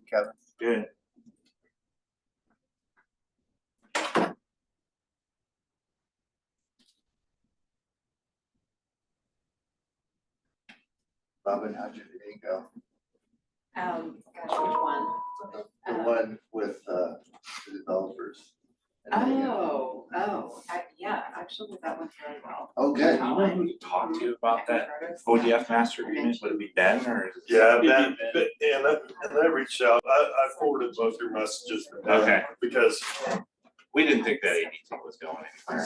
Kevin. Good. Robin, how'd your meeting go? Gosh, which one? The one with the developers. Yeah, actually, that went very well. Oh, good. You know who to talk to about that ODF master agreement? Would it be Ben or is it? Yeah, Ben, and I reached out, I forwarded both your messages to Ben. Okay. Because We didn't think that ADT was going anywhere.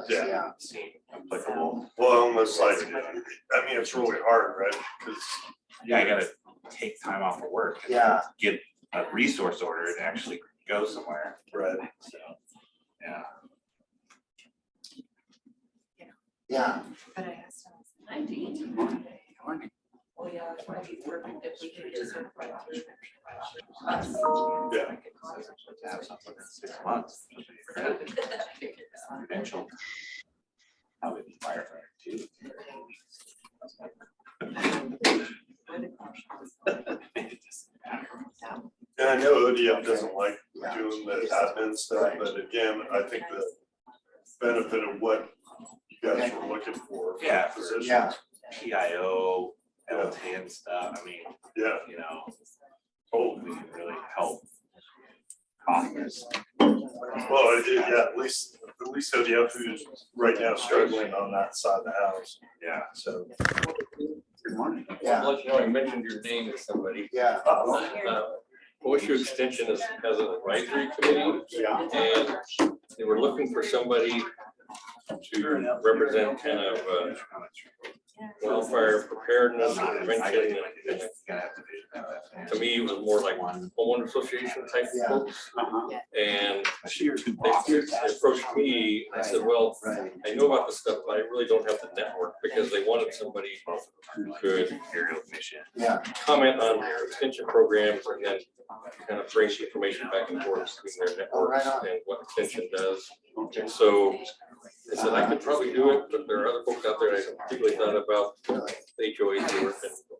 Yeah. It seemed applicable. well, almost like, I mean, it's really hard, right? Because Yeah, I gotta take time off of work. and Yeah. Get a resource order to actually go somewhere. right. So, yeah. Yeah. But I asked him, I do eat tomorrow. Well, yeah, it might be perfect if we could just certify through us. Yeah. To have something in 6 months. Credential. I would be firefighter too. And I know ODF doesn't like doing the admin stuff, but again, I think the benefit of what you guys were looking for. Yeah, Position. Yeah. PIO, L10 stuff, I mean, Yeah. you know, we can really help. Office. Well, yeah, at least ODF who's right now struggling on that side of the house. Yeah. So. Good morning. I'll Yeah. let you know, I mentioned your name to somebody. Yeah. OSU Extension has an advisory committee, Yeah. and they were looking for somebody to represent kind of wildfire preparedness and prevention. And to me, it was more like homeowner association type Yeah. folks. And Two they bosses. approached me, and I said, well, Right. I know about this stuff, but I really don't have the network, because they wanted somebody who could Imperial mission. Yeah. comment on their extension programs and then kind of bring information back and forth between their networks and what extension does. And so I said, I could probably do it, but there are other folks out there I particularly thought about, the HOAs who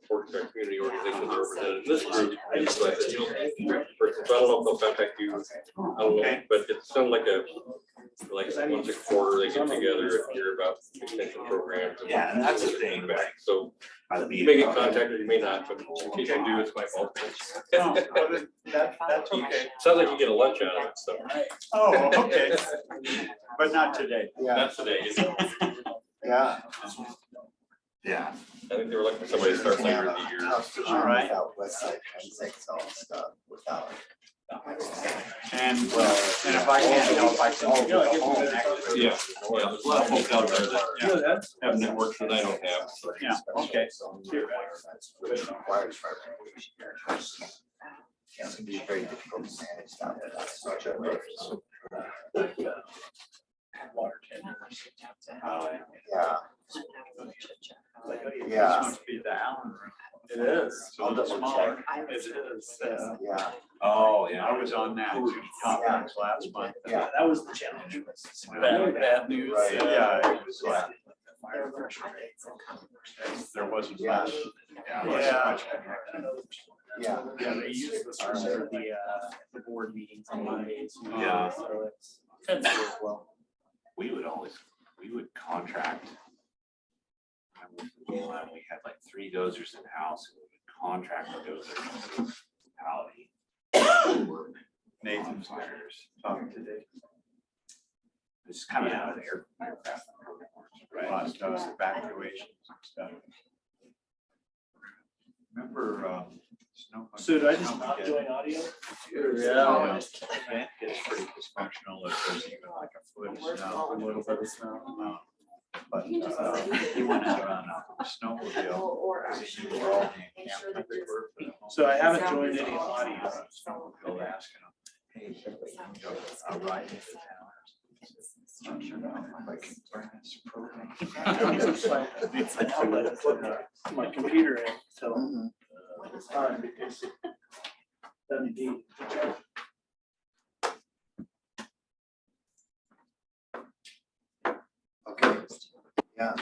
work and our community organizations are represented in this group. And so I said, you know, so I don't know if they'll contact you, I don't know, but it sounded like once a quarter they get together and hear about extension programs. Yeah, and that's the thing, right? So By the you may get contacted, you may not, but in case you do, it's my fault. That's okay. Sounds like you get a lunch out of it, so. Oh, okay. But not today. Yeah. Not today. Yeah. Yeah. I think they were looking for somebody to start later in the year. All right. Without website, transects, all stuff without. And if I can help, I can. Yeah, well, there's a lot of folks out there that have networks that I don't have. So. Yeah, okay. It's gonna be very difficult to manage that. Yeah. Yeah. Must be the Allen room. It is. So it's smaller. It is. Yeah. Oh, yeah. I was on that conference last month. Yeah. That was the challenge. Bad news. Right. Yeah, it was like. There wasn't Yeah. much. Yeah. Yeah, they use this for the board meetings on Mondays. Yeah. So it's tends to work well. We would contract. We had like 3 dozers in house, and we would contract the dozers. Municipality. Nathan's talking today. It's kind of out of the aircraft program, right? Lots of evacuations and stuff. Remember, snow. So did I just not join audio? Yeah. Vent gets pretty dysfunctional if there's even like a foot of snow, a little bit of snow. But he went out on a snowmobile. Or Because we were all being camped. So I haven't joined any audio. Snowmobile asking him, hey, I'll ride into town. Like, bring this program. My computer in, so. Mhm. Indeed. Okay. Yeah,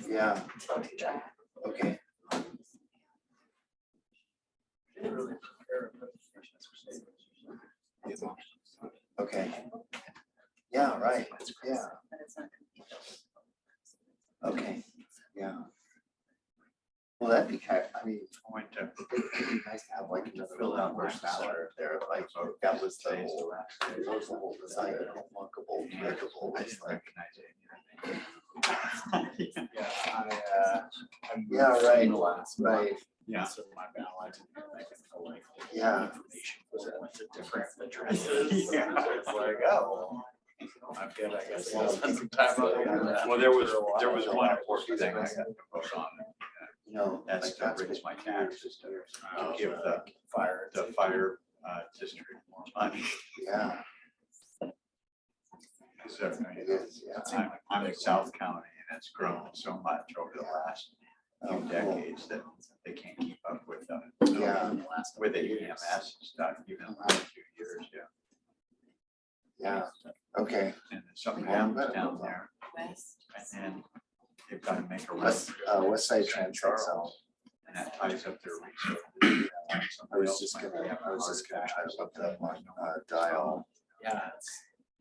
yeah, okay. Okay. Yeah, right, yeah, okay, yeah. Well, that'd be kind, I mean, I went to it'd be nice to have like another fill out person center there, like, that was the whole, that was the whole design, unlockable, breakable, I it's didn't like, recognize it. yeah, right, right, Yeah. So my ballot, I can collect yeah. information for it with the different addresses. Yeah. It's like, oh. I'm good, I guess. I'll spend some time on that. Well, there was one important thing I got to vote on. You know, That's like to that's raise what- my taxes to give the fire district more money. Yeah, 'Cause it is, yeah. I'm in South County and it's grown so much over the last Oh, few cool. decades that they can't keep up with Yeah. with the EMS stuff, even in the last few years, yeah. Yeah, okay. And then something Yeah, I'm happens gonna down move there West. and then they've got to make a road. West Side Transit Zone. And that ties up their resources. I was just gonna try to look that one, dial, Yeah,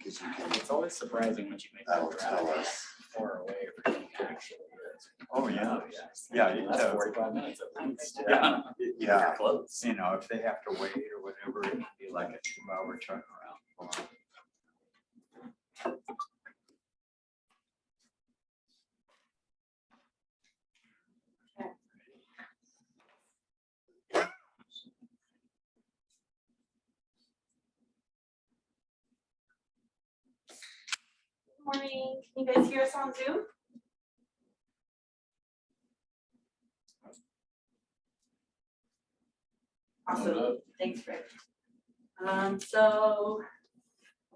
cause you can, it's always surprising when you make that'll that tell drive us. far away from the actual. Oh, yeah. Yeah, it That's does. 45 minutes at least. Yeah. Yeah. Close. You know, if they have to wait or whatever, it would be like a 2-hour turnaround for them. Morning, can you guys hear us on Zoom? Awesome, thanks, Rick. So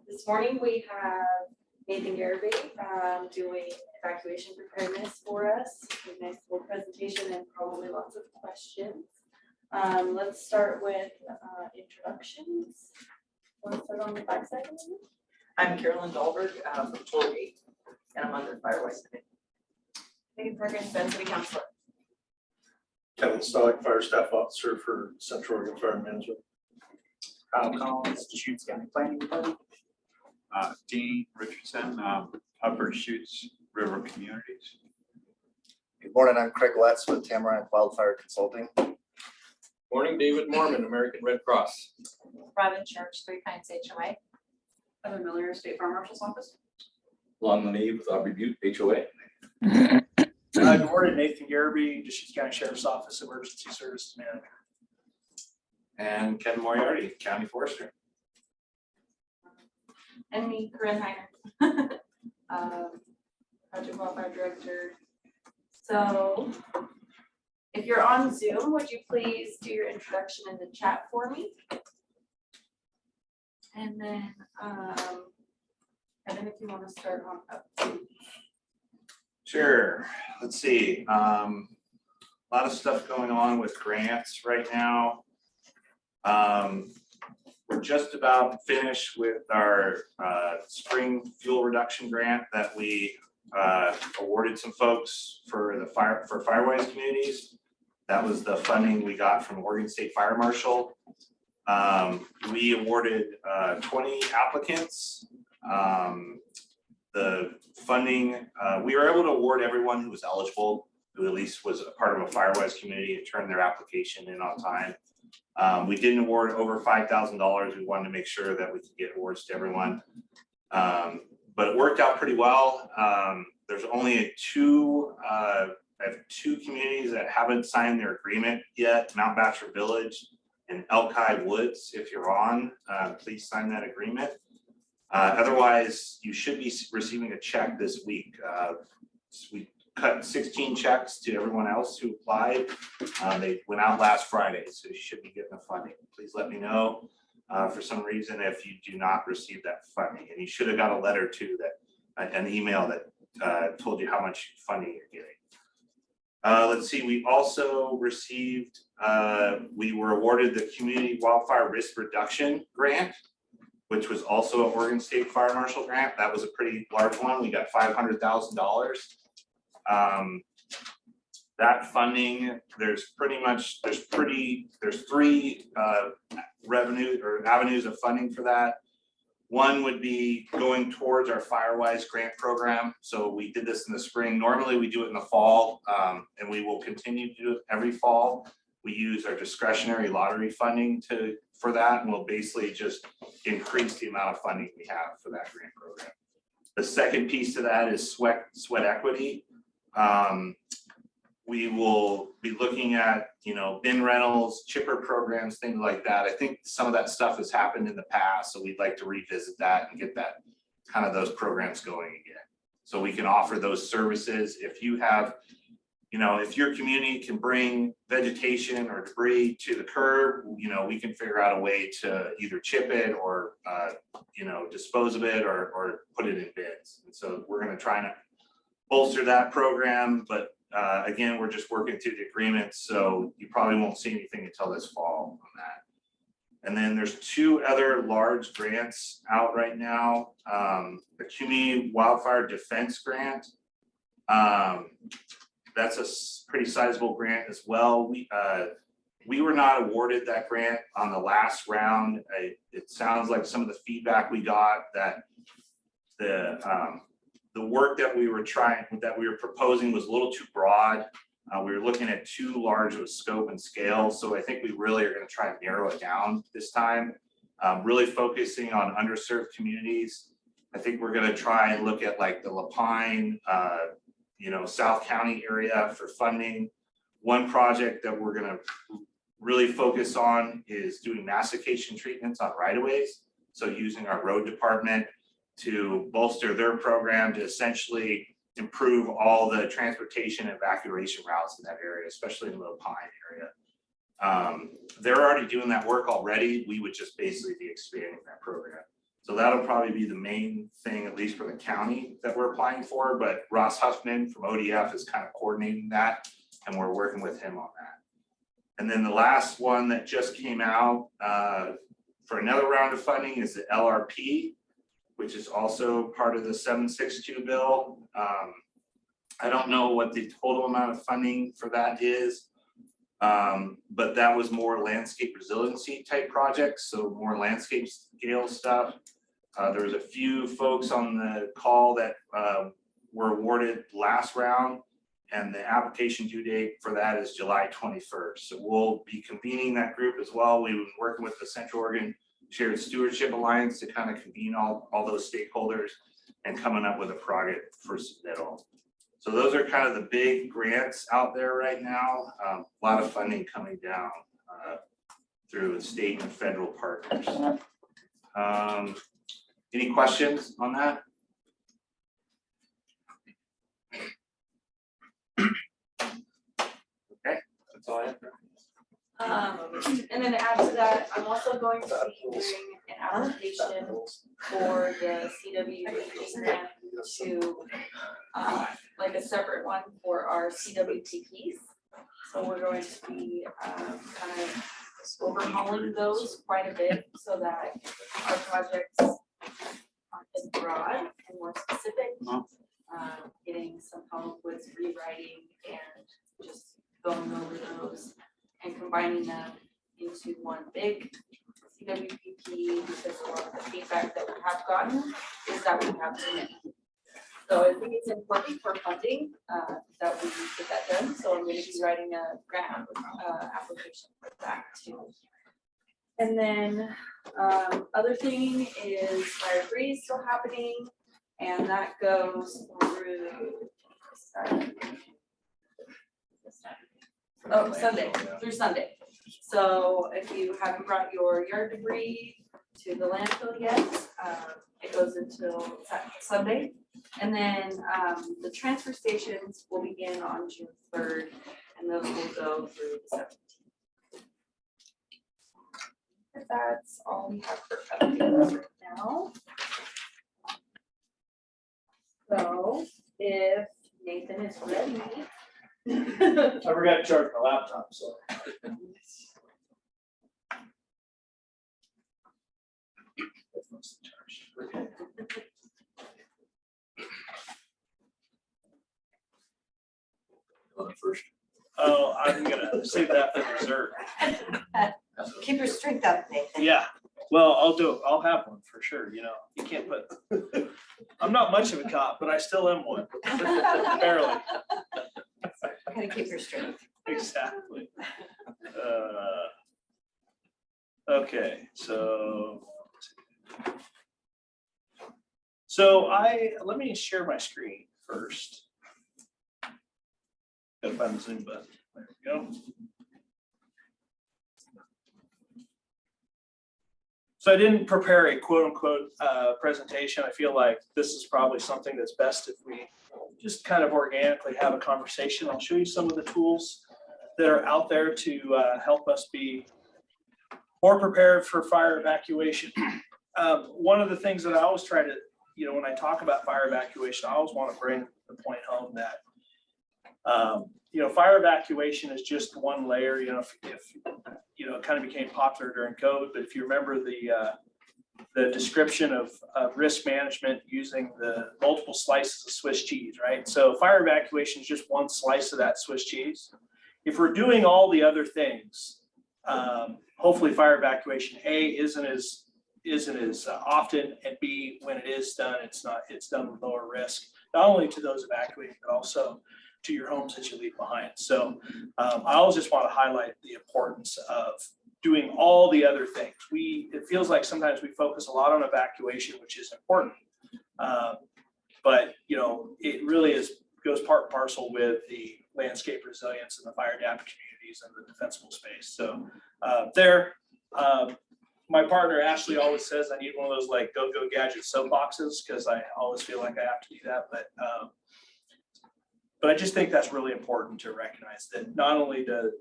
this morning we have Nathan Garibay doing evacuation preparedness for us. A nice little presentation and probably lots of questions. Let's start with introductions. Want to start on the backside? I'm Carolyn Dahlberg from Torrey, and I'm on the Firewise Committee. Maybe Perkins, Ben City Councilor. Kevin Stock, Fire Staff Officer for Central Oregon Fire Management. Kyle Collins, Deschutes County Planning Department. Dean Richardson, Upper Shoots River Communities. Good morning, I'm Craig Letts with Tamarack Wildfire Consulting. Morning, David Mormon, American Red Cross. Robin Church, 3 Pines HOA. Heather Miller, State Farm Marshal's Office. Lon Nave with Aubrey Butte, HOA. Good morning, Nathan Garibay, Deschutes County Sheriff's Office Emergency Services Manager. And Ken Moriarty, County Forester. And me, Corinne Heiner. Project Wildfire Director. So if you're on Zoom, would you please do your introduction in the chat for me? And then if you want to start on up to. Sure, let's see, a lot of stuff going on with grants right now. We're just about finished with our spring fuel reduction grant that we awarded some folks for the Firewise communities. That was the funding we got from Oregon State Fire Marshal. We awarded 20 applicants. The funding, we were able to award everyone who was eligible, who at least was a part of a Firewise community and turned their application in on time. We didn't award over $5,000. We wanted to make sure that we could get awards to everyone. But it worked out pretty well. There's only I have 2 communities that haven't signed their agreement yet, Mount Bachelor Village and Elk High Woods. If you're on, please sign that agreement. Otherwise, you should be receiving a check this week. We cut 16 checks to everyone else who applied. They went out last Friday, so you should be getting the funding. Please let me know for some reason if you do not receive that funding. And you should have got a letter too, that an email that told you how much funding you're getting. Let's see, we also received, we were awarded the Community Wildfire Risk Reduction Grant. which was also an Oregon State Fire Marshal grant. That was a pretty large one. We got $500,000. That funding, there's three revenue or avenues of funding for that. One would be going towards our FireWise grant program. So we did this in the spring. Normally we do it in the fall, and we will continue to do it every fall. We use our discretionary lottery funding for that, and we'll basically just increase the amount of funding we have for that grant program. The second piece to that is sweat equity. We will be looking at, bin rentals, chipper programs, things like that. I think some of that stuff has happened in the past, so we'd like to revisit that and get that kind of those programs going again. So we can offer those services. If you have, if your community can bring vegetation or debris to the curb, we can figure out a way to either chip it or, dispose of it or put it in bins. And so we're going to try and bolster that program, but again, we're just working through the agreements, so you probably won't see anything until this fall on that. And then there's two other large grants out right now. The Community Wildfire Defense Grant. That's a pretty sizable grant as well. We were not awarded that grant on the last round. It sounds like some of the feedback we got that the work that we were proposing was a little too broad. We were looking at too large of a scope and scale. So I think we really are going to try and narrow it down this time, really focusing on underserved communities. I think we're going to try and look at like the Lapine, South County area for funding. One project that we're going to really focus on is doing massification treatments on right-of-ways. So using our road department to bolster their program to essentially improve all the transportation and evacuation routes in that area, especially in the Lapine area. They're already doing that work already. We would just basically be expanding that program. So that'll probably be the main thing, at least for the county, that we're applying for. But Ross Huffman from ODF is kind of coordinating that, and we're working with him on that. And then the last one that just came out for another round of funding is the LRP, which is also part of the 762 bill. I don't know what the total amount of funding for that is, but that was more landscape resiliency type projects, so more landscape scale stuff. There was a few folks on the call that were awarded last round, and the application due date for that is July 21st. So we'll be convening that group as well. We've been working with the Central Oregon Shared Stewardship Alliance to kind of convene all those stakeholders and coming up with a project for submittal. So those are kind of the big grants out there right now. A lot of funding coming down through state and federal partners. Any questions on that? Okay, that's all I have. And then to add to that, I'm also going to be doing an application for the CWP grant to like a separate one for our CWTPs. So we're going to be kind of overhauling those quite a bit so that our projects aren't as broad and more specific. Getting some help with rewriting and just going over those and combining them into one big CWPP, because a lot of the feedback that we have gotten is that we have too many. So I think it's important for funding that we get that done. So I'm going to be writing a grant application for that too. And then other thing is Fire Free is still happening, and that goes through Sunday, through Sunday. So if you haven't brought your yard debris to the landfill yet, it goes until Sunday. And then the transfer stations will begin on June 3rd, and those will go through the 17th. That's all we have for updates right now. So if Nathan is ready. I forgot to charge my laptop, so. mostly charged. Okay. First. Oh, I'm gonna save that for dessert. Keep your strength up, Nathan. Yeah, well, I'll do it. I'll have one for sure, you know, you can't put, I'm not much of a cop, but I still am one, barely. Gotta keep your strength. Exactly. Okay, so. Let me share my screen first. Gotta find the Zoom button. There we go. So I didn't prepare a quote unquote presentation. I feel like this is probably something that's best if we just kind of organically have a conversation. I'll show you some of the tools that are out there to help us be more prepared for fire evacuation. One of the things that I always try to, when I talk about fire evacuation, I always want to bring the point home that, fire evacuation is just one layer. If it kind of became popular during COVID, but if you remember the description of risk management using the multiple slices of Swiss cheese, right? So fire evacuation is just one slice of that Swiss cheese. If we're doing all the other things, hopefully fire evacuation, A, isn't as often, and B, when it is done, it's done with lower risk, not only to those evacuating, but also to your homes that you leave behind. So I always just want to highlight the importance of doing all the other things. It feels like sometimes we focus a lot on evacuation, which is important, but it really goes part and parcel with the landscape resilience and the fire adapted communities and the defensible space. So my partner Ashley always says I need one of those like go gadget soapboxes because I always feel like I have to do that, but I just think that's really important to recognize that not only do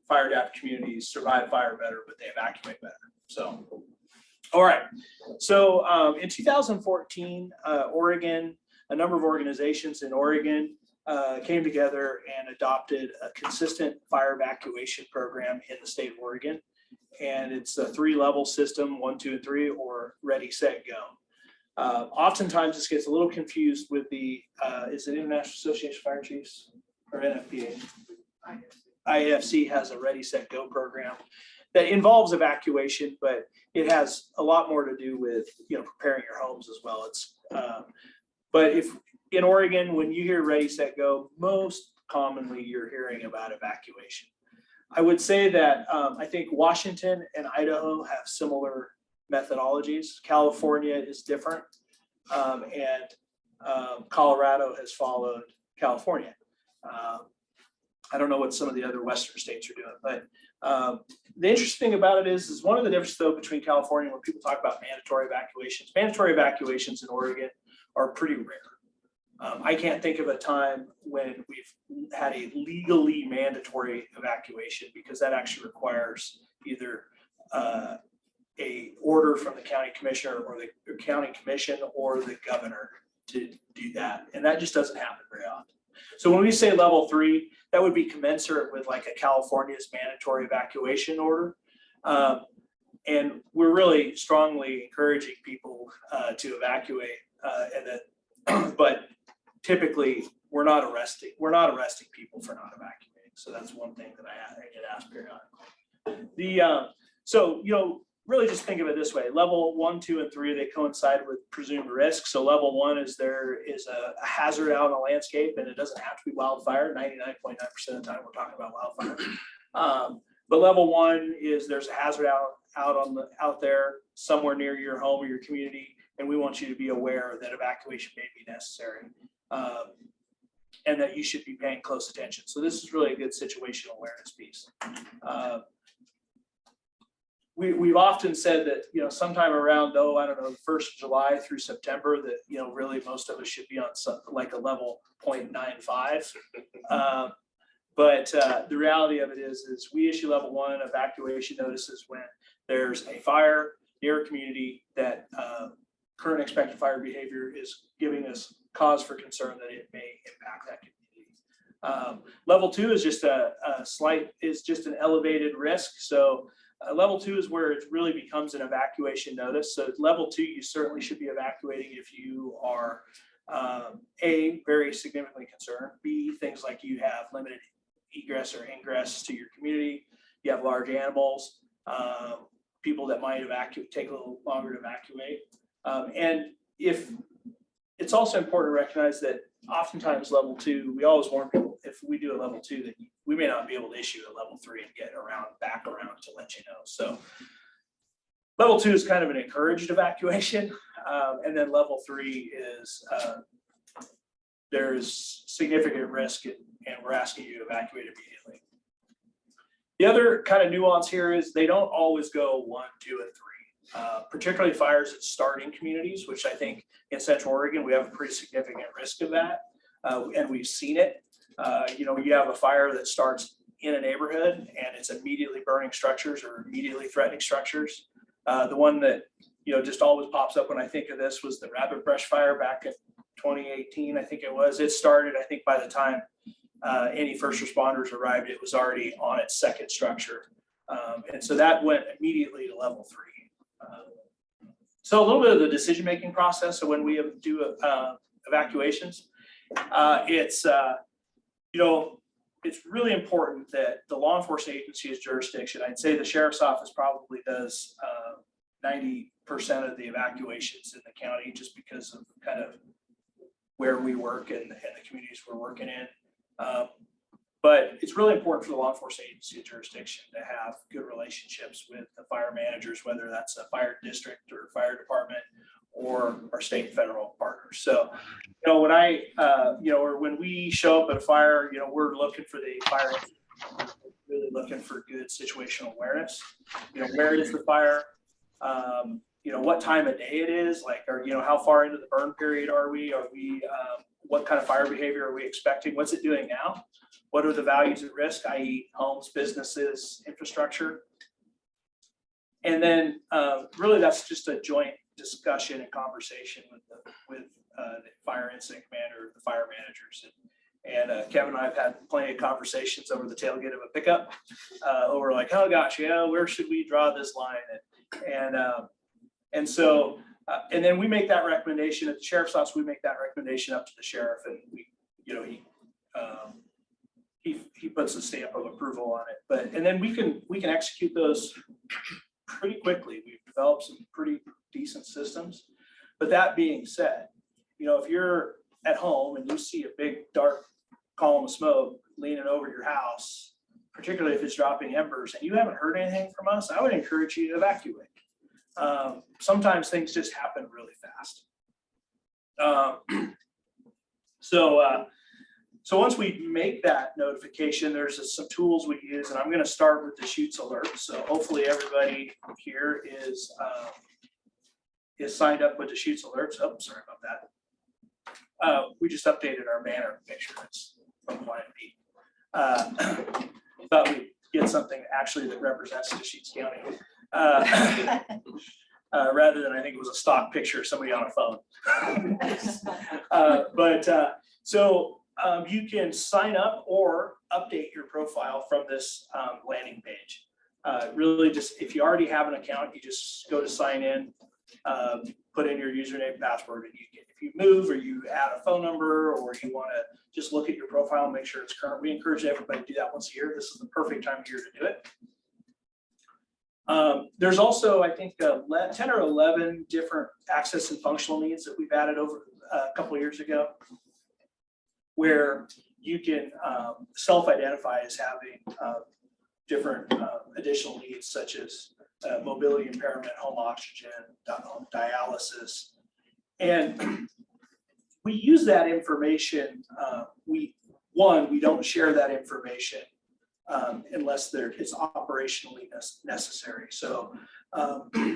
fire adapted communities survive fire better, but they evacuate better. So, all right. So in 2014, Oregon, a number of organizations in Oregon came together and adopted a consistent fire evacuation program in the state of Oregon. And it's a 3-level system, 1, 2, and 3, or ready, set, go. Oftentimes this gets a little confused with is it International Association of Fire Chiefs or NFPA? IAFC has a ready, set, go program that involves evacuation, but it has a lot more to do with, preparing your homes as well. But if in Oregon, when you hear ready, set, go, most commonly you're hearing about evacuation. I would say that I think Washington and Idaho have similar methodologies. California is different, and Colorado has followed California. I don't know what some of the other Western states are doing, but the interesting thing about it is one of the differences though between California when people talk about mandatory evacuations in Oregon are pretty rare. I can't think of a time when we've had a legally mandatory evacuation because that actually requires either a order from the county commissioner or the county commission or the governor to do that. And that just doesn't happen very often. So when we say level 3, that would be commensurate with like a California's mandatory evacuation order. And we're really strongly encouraging people to evacuate but typically we're not arresting people for not evacuating. So that's one thing that I get asked periodically. Really just think of it this way. Level 1, 2, and 3, they coincide with presumed risk. So level 1 is there is a hazard out on the landscape, and it doesn't have to be wildfire. 99.9% of the time we're talking about wildfire. But level 1 is there's a hazard out there somewhere near your home or your community, and we want you to be aware that evacuation may be necessary, and that you should be paying close attention. So this is really a good situational awareness piece. We've often said that, sometime around, the 1st of July through September, that, really most of us should be on like a level 0.95. But the reality of it is we issue level 1 evacuation notices when there's a fire near a community that current expected fire behavior is giving us cause for concern that it may impact that community. Level 2 is just an elevated risk. So Level 2 is where it really becomes an evacuation notice. So level 2, you certainly should be evacuating if you are A, very significantly concerned, B, things like you have limited egress or ingress to your community, you have large animals, people that might take a little longer to evacuate. And if it's also important to recognize that oftentimes level 2, we always warn people, if we do a level 2, that we may not be able to issue a level 3 and get back around to let you know. So level 2 is kind of an encouraged evacuation. And then level 3 is there's significant risk and we're asking you to evacuate immediately. The other kind of nuance here is they don't always go 1, 2, and 3. Particularly fires that start in communities, which I think in Central Oregon, we have a pretty significant risk of that. And we've seen it. You have a fire that starts in a neighborhood and it's immediately burning structures or immediately threatening structures. The one that, just always pops up when I think of this was the Rabbit Brush Fire back in 2018, I think it was. It started, I think by the time any first responders arrived, it was already on its second structure. And so that went immediately to level 3. So a little bit of the decision-making process. So when we do evacuations, it's really important that the law enforcement agency's jurisdiction, I'd say the sheriff's office probably does 90% of the evacuations in the county just because of kind of where we work and the communities we're working in. But it's really important for the law enforcement agency jurisdiction to have good relationships with the fire managers, whether that's a fire district or fire department or our state and federal partners. So, when we show up at a fire, we're looking for the fire, really looking for good situational awareness. Where is the fire? What time of day it is, how far into the burn period are we? What kind of fire behavior are we expecting? What's it doing now? What are the values at risk, i.e. homes, businesses, infrastructure? And then really that's just a joint discussion and conversation with the fire incident commander, the fire managers. And Kevin and I have had plenty of conversations over the tailgate of a pickup over oh gosh, where should we draw this line? And so then we make that recommendation at the sheriff's office. We make that recommendation up to the sheriff, and he puts a stamp of approval on it. And then we can execute those pretty quickly. We've developed some pretty decent systems. But that being said, if you're at home and you see a big dark column of smoke leaning over your house, particularly if it's dropping embers, and you haven't heard anything from us, I would encourage you to evacuate. Sometimes things just happen really fast. So once we make that notification, there's some tools we use, and I'm going to start with Deschutes alert. So hopefully everybody here is signed up with Deschutes alerts. Oh, sorry about that. We just updated our banner picture. It's from Client B. Thought we'd get something actually that represents Deschutes County. Rather than I think it was a stock picture of somebody on a phone. So you can sign up or update your profile from this landing page. Really just, if you already have an account, you just go to sign in, put in your username and password, and if you move or you add a phone number or you want to just look at your profile and make sure it's current, we encourage everybody to do that once a year. This is the perfect time of year to do it. There's also, I think, 10 or 11 different access and functional needs that we've added over a couple of years ago, where you can self-identify as having different additional needs, such as mobility impairment, home oxygen, dialysis. And we use that information. We don't share that information unless it's operationally necessary. So,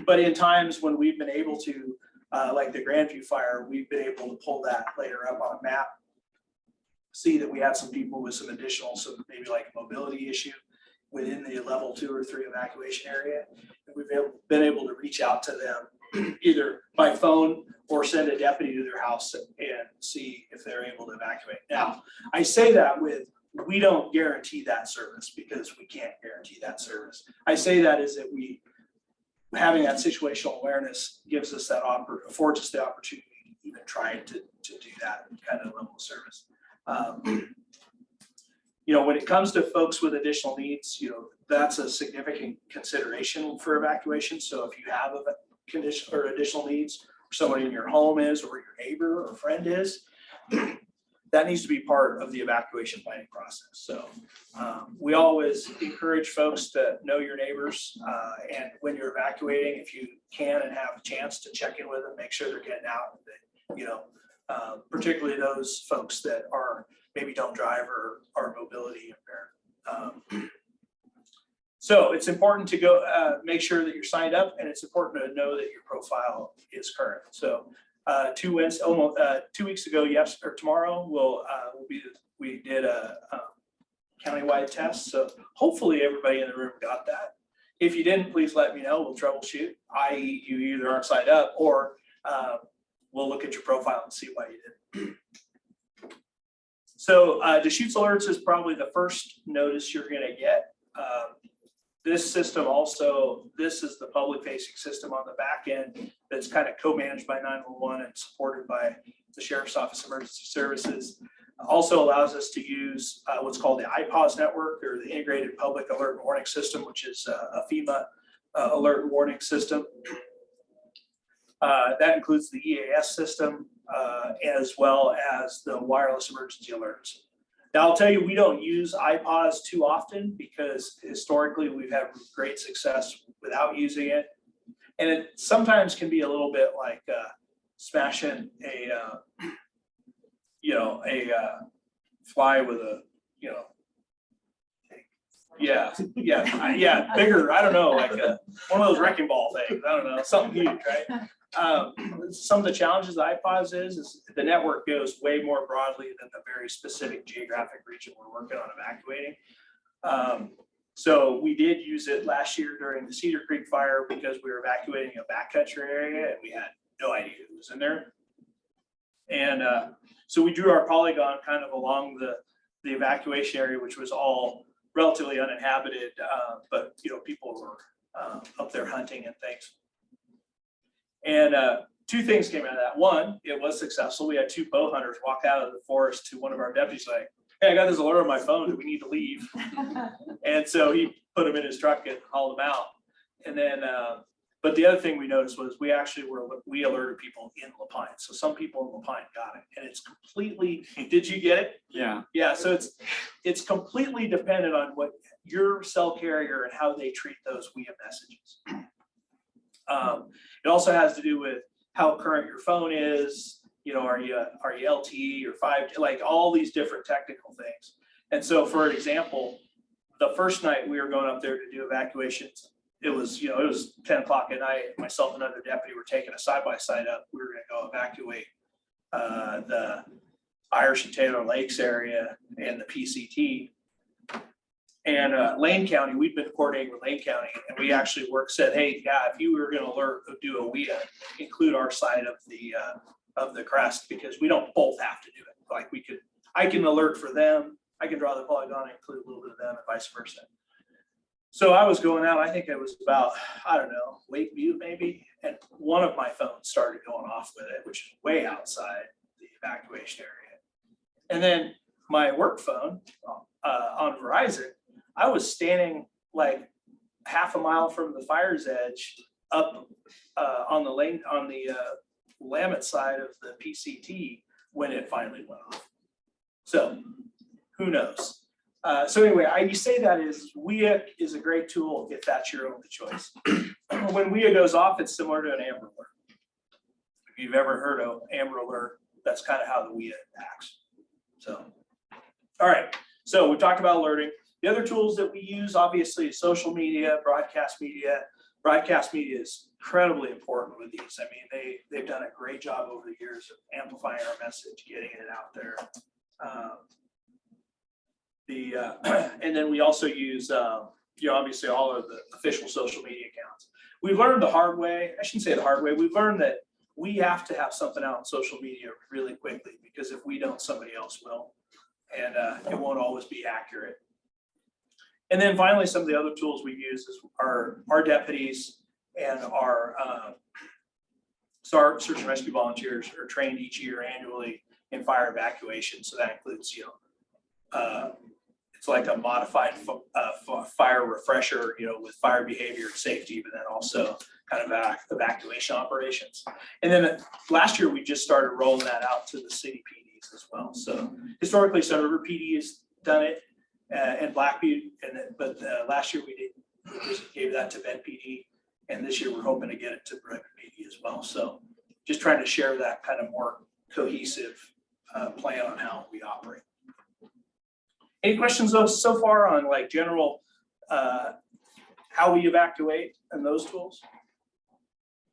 but in times when we've been able to, like the Grandview fire, we've been able to pull that later up on a map, see that we had some people with some additional, maybe like a mobility issue within the level 2 or 3 evacuation area. And we've been able to reach out to them either by phone or send a deputy to their house and see if they're able to evacuate. Now, I say that with we don't guarantee that service because we can't guarantee that service. I say that is that having that situational awareness gives us that affords us the opportunity to even try to do that kind of level of service. When it comes to folks with additional needs, that's a significant consideration for evacuation. So if you have a condition or additional needs, or someone in your home is, or your neighbor or friend is, that needs to be part of the evacuation planning process. So we always encourage folks to know your neighbors, and when you're evacuating, if you can and have a chance to check in with them, make sure they're getting out. Particularly those folks that maybe don't drive or are mobility impaired. So it's important to go make sure that you're signed up, and it's important to know that your profile is current. So 2 weeks ago, tomorrow we did a countywide test. So hopefully everybody in the room got that. If you didn't, please let me know. We'll troubleshoot, i.e. you either aren't signed up or we'll look at your profile and see why you didn't. So Deschutes alerts is probably the first notice you're going to get. This system this is the public facing system on the back end that's kind of co-managed by 911 and supported by the Sheriff's Office Emergency Services. Also allows us to use what's called the IPAWS network, or the Integrated Public Alert and Warning System, which is a FEMA alert and warning system. That includes the EAS system, as well as the wireless emergency alerts. Now, I'll tell you, we don't use IPAWS too often because historically we've had great success without using it. And it sometimes can be a little bit like smashing a fly with a, bigger, I don't know, like one of those wrecking ball things. I don't know, something huge, right? Some of the challenges of IPAWS is the network goes way more broadly than the very specific geographic region we're working on evacuating. So we did use it last year during the Cedar Creek fire because we were evacuating a backcountry area and we had no idea who was in there. And so we drew our polygon kind of along the evacuation area, which was all relatively uninhabited, but people were up there hunting and things. And two things came out of that. One, it was successful. We had 2 bow hunters walk out of the forest to one of our deputies like, "Hey, I got this alert on my phone. Do we need to leave?" And so he put them in his truck and hauled them out. And then, but the other thing we noticed was we alerted people in La Pine. So some people in La Pine got it, and it's completely. Did you get it? Yeah. Yeah. So it's completely dependent on what your cell carrier and how they treat those WIA messages. It also has to do with how current your phone is. Are you LTE or 5G, like all these different technical things. And so, for example, the first night we were going up there to do evacuations, it was 10 o'clock at night. Myself and another deputy were taking a side-by-side up. We were going to go evacuate the Irish and Taylor Lakes area and the PCT. And Lane County, we've been coordinating with Lane County, and we actually said, hey, yeah, if you were going to do a WIA, include our side of the crest, because we don't both have to do it. Like I can alert for them, I can draw the polygon and include a little bit of them, and vice versa. So I was going out, I think it was about, I don't know, Lake Butte maybe, and one of my phones started going off with it, which is way outside the evacuation area. And then my work phone on Verizon, I was standing like half a mile from the fire's edge up on the Willamette side of the PCT when it finally went off. So who knows? So anyway, you say that is WIA is a great tool if that's your only choice. When WIA goes off, it's similar to an Amber Alert. If you've ever heard of Amber Alert, that's kind of how the WIA acts. So, all right. So we talked about alerting. The other tools that we use, obviously, social media, broadcast media. Broadcast media is incredibly important with these. I mean, they've done a great job over the years of amplifying our message, getting it out there. And then we also use, obviously all of the official social media accounts. We've learned the hard way. I shouldn't say the hard way. We've learned that we have to have something out on social media really quickly, because if we don't, somebody else will. and it won't always be accurate. And then finally, some of the other tools we use is our deputies and our search and rescue volunteers are trained each year annually in fire evacuation. So that includes, it's like a modified fire refresher, with fire behavior and safety, but then also kind of evacuation operations. And then last year, we just started rolling that out to the city PDs as well. So historically, Sun River PD has done it and Blackview, but last year we just gave that to Bend PD. And this year we're hoping to get it to Brevard PD as well. So just trying to share that kind of more cohesive plan on how we operate. Any questions so far on like general how we evacuate and those tools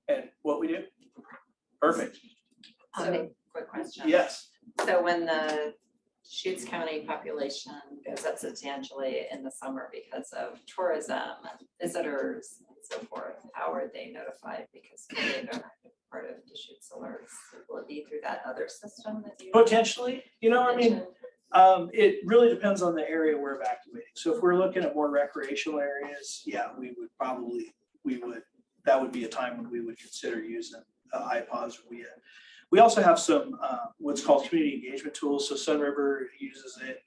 and what we do? Perfect. Quick question. Yes. So when the Deschutes County population goes up substantially in the summer because of tourism and visitors and so forth, how are they notified? Because they're not part of Deschutes alerts. Will it be through that other system that you Potentially, mentioned? It really depends on the area we're evacuating. So if we're looking at more recreational areas, yeah, that would be a time when we would consider using iPods. We also have some what's called community engagement tools. So Sun River uses it,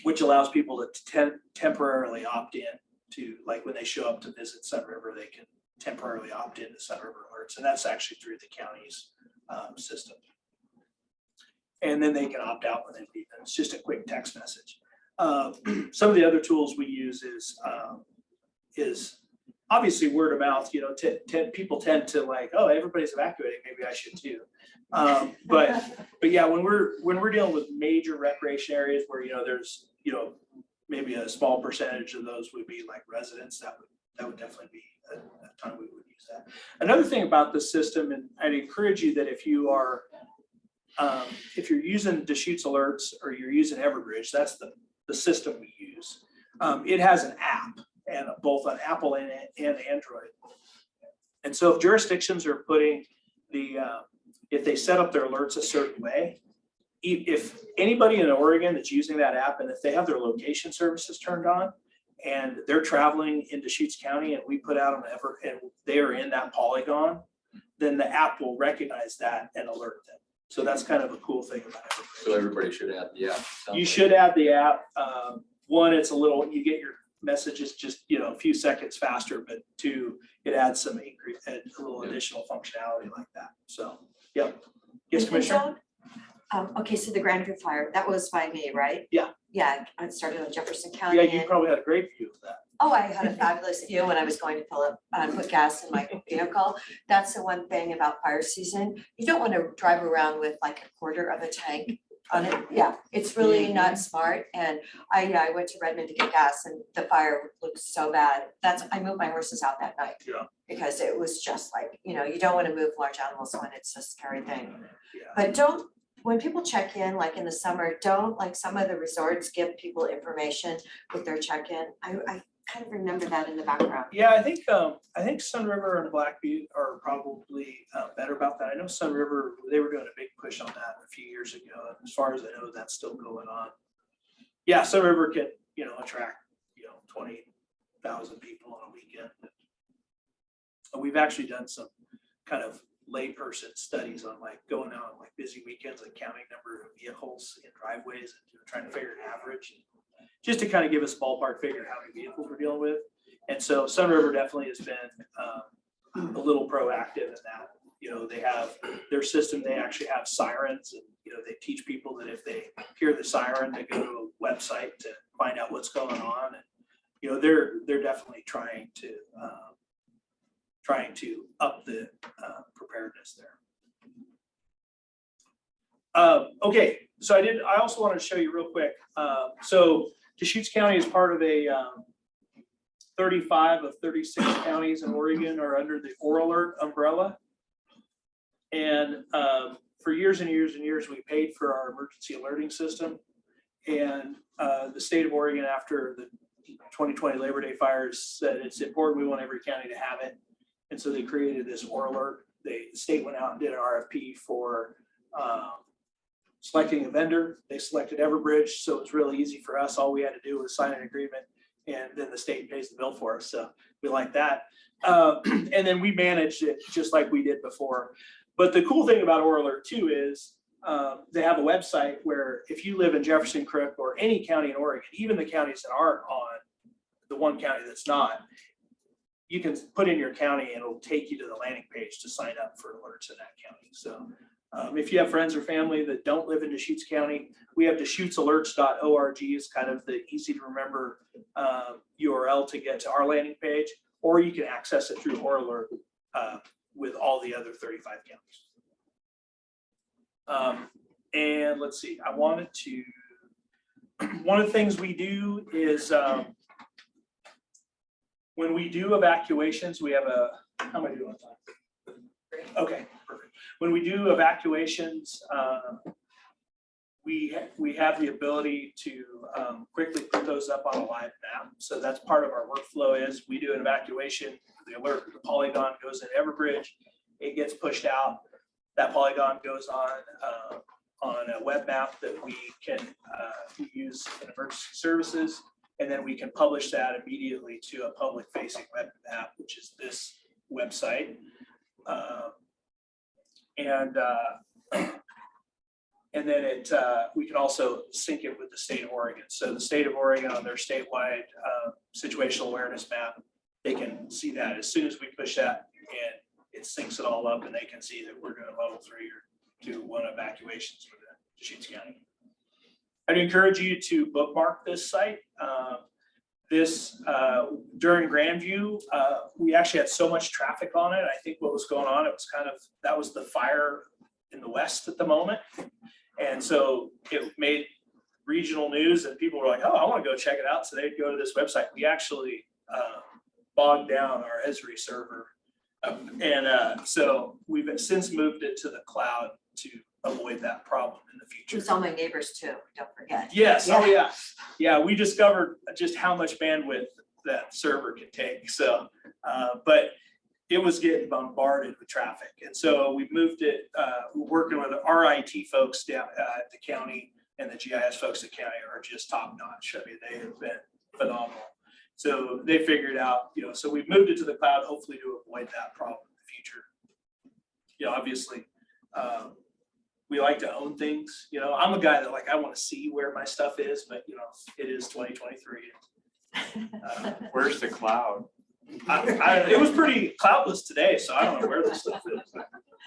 which allows people to temporarily opt in to, like when they show up to visit Sun River, they can temporarily opt into Sun River alerts, and that's actually through the county's system. And then they can opt out when they leave. It's just a quick text message. Some of the other tools we use is obviously word of mouth. People tend to like, oh, everybody's evacuating, maybe I should too. But yeah, when we're dealing with major recreation areas where there's maybe a small percentage of those would be like residents, that would definitely be a time we would use that. Another thing about the system, and I'd encourage you that if you're using Deschutes alerts or you're using Everbridge, that's the system we use. It has an app, and both on Apple and Android. And so if jurisdictions are putting if they set up their alerts a certain way, if anybody in Oregon that's using that app, and if they have their location services turned on and they're traveling in Deschutes County and we put out and they are in that polygon, then the app will recognize that and alert them. So that's kind of a cool thing about it. So everybody should add the app. You should add the app. One, it's you get your messages just a few seconds faster, but two, it adds a little additional functionality like that. So, yep. Yes, Commissioner. Okay, so the Grandview fire, that was by me, right? Yeah. Yeah, I started in Jefferson County. Yeah, you probably had a great view of that. Oh, I had a fabulous view when I was going to fill up, put gas in my vehicle. That's the one thing about fire season. You don't want to drive around with like a quarter of a tank on it. Yeah, it's really not smart. And I went to Redmond to get gas and the fire looked so bad. I moved my horses out that night. Yeah. Because it was just like, you don't want to move large animals when it's a scary thing. Yeah. But when people check in, like in the summer, don't, like some of the resorts give people information with their check-in. I kind of remember that in the background. Yeah, I think Sun River and Blackview are probably better about that. I know Sun River, they were doing a big push on that a few years ago. And as far as I know, that's still going on. Yeah, Sun River can, attract, 20,000 people on a weekend. And we've actually done some kind of layperson studies on like going out on like busy weekends and counting number of vehicles in driveways and trying to figure an average, just to kind of give us a ballpark figure how many vehicles we're dealing with. And so Sun River definitely has been a little proactive in that. They have their system, they actually have sirens, and they teach people that if they hear the siren, they go to a website to find out what's going on. And they're definitely trying to up the preparedness there. Okay, so I also wanted to show you real quick. So Deschutes County is part of a 35 of 36 counties in Oregon are under the Oral Alert umbrella. And for years and years and years, we paid for our emergency alerting system. And the state of Oregon, after the 2020 Labor Day fires, said it's important, we want every county to have it. And so they created this Oral Alert. The state went out and did an RFP for selecting a vendor. They selected Everbridge, so it was really easy for us. All we had to do was sign an agreement, and then the state pays the bill for us. So we like that. And then we managed it just like we did before. But the cool thing about OrAlert too is they have a website where if you live in Jefferson Crook or any county in Oregon, even the counties that aren't on the one county that's not, you can put in your county and it'll take you to the landing page to sign up for alerts in that county. So if you have friends or family that don't live in Deschutes County, we have DeschutesAlerts.org is kind of the easy to remember URL to get to our landing page, or you can access it through OrAlert with all the other 35 counties. And let's see, I wanted to, one of the things we do is when we do evacuations, we have a, how am I doing on time? Okay, perfect. When we do evacuations, we have the ability to quickly put those up on a live map. So that's part of our workflow is we do an evacuation, the alert, the polygon goes in Everbridge, it gets pushed out. That polygon goes on a web map that we can use in emergency services. And then we can publish that immediately to a public facing web map, which is this website. And then we can also sync it with the state of Oregon. So the state of Oregon on their statewide situational awareness map, they can see that as soon as we push that, and it syncs it all up, and they can see that we're doing level 3 or 2-1 evacuations for the Deschutes County. I'd encourage you to bookmark this site. During Grandview, we actually had so much traffic on it. I think what was going on, it was kind of, that was the fire in the west at the moment. And so it made regional news and people were like, oh, I want to go check it out. So they'd go to this website. We actually bogged down our Esri server. So we've since moved it to the cloud to avoid that problem in the future. It's all my neighbors too, don't forget. Yes, oh yeah. Yeah, we discovered just how much bandwidth that server can take. So, but it was getting bombarded with traffic. And so we moved it, we're working with our IT folks down at the county, and the GIS folks at county are just top notch. I mean, they have been phenomenal. So they figured out, so we've moved it to the cloud, hopefully to avoid that problem in the future. Obviously, we like to own things. I'm a guy that I want to see where my stuff is, but it is 2023. Where's the cloud? It was pretty cloudless today, so I don't know where this stuff is. I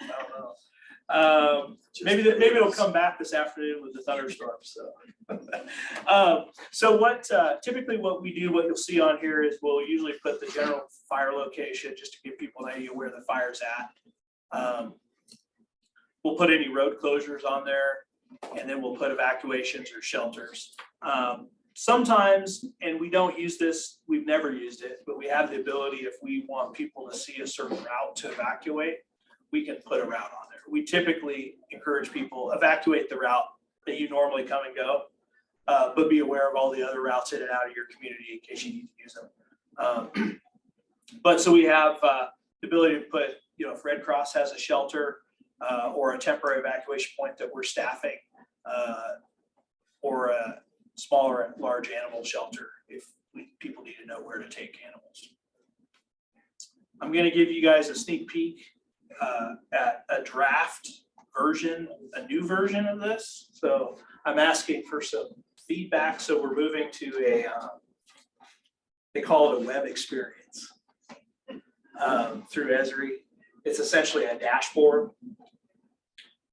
don't know. Maybe it'll come back this afternoon with the thunderstorm. So what typically what we do, what you'll see on here is we'll usually put the general fire location just to give people an idea where the fire's at. We'll put any road closures on there, and then we'll put evacuations or shelters. Sometimes, and we don't use this, we've never used it, but we have the ability, if we want people to see a certain route to evacuate, we can put a route on there. We typically encourage people evacuate the route that you normally come and go, but be aware of all the other routes in and out of your community in case you need to use them. But so we have the ability to put, if Red Cross has a shelter or a temporary evacuation point that we're staffing, or a smaller large animal shelter if people need to know where to take animals. I'm going to give you guys a sneak peek at a draft version, a new version of this. So I'm asking for some feedback. So we're moving to they call it a web experience through Esri. It's essentially a dashboard.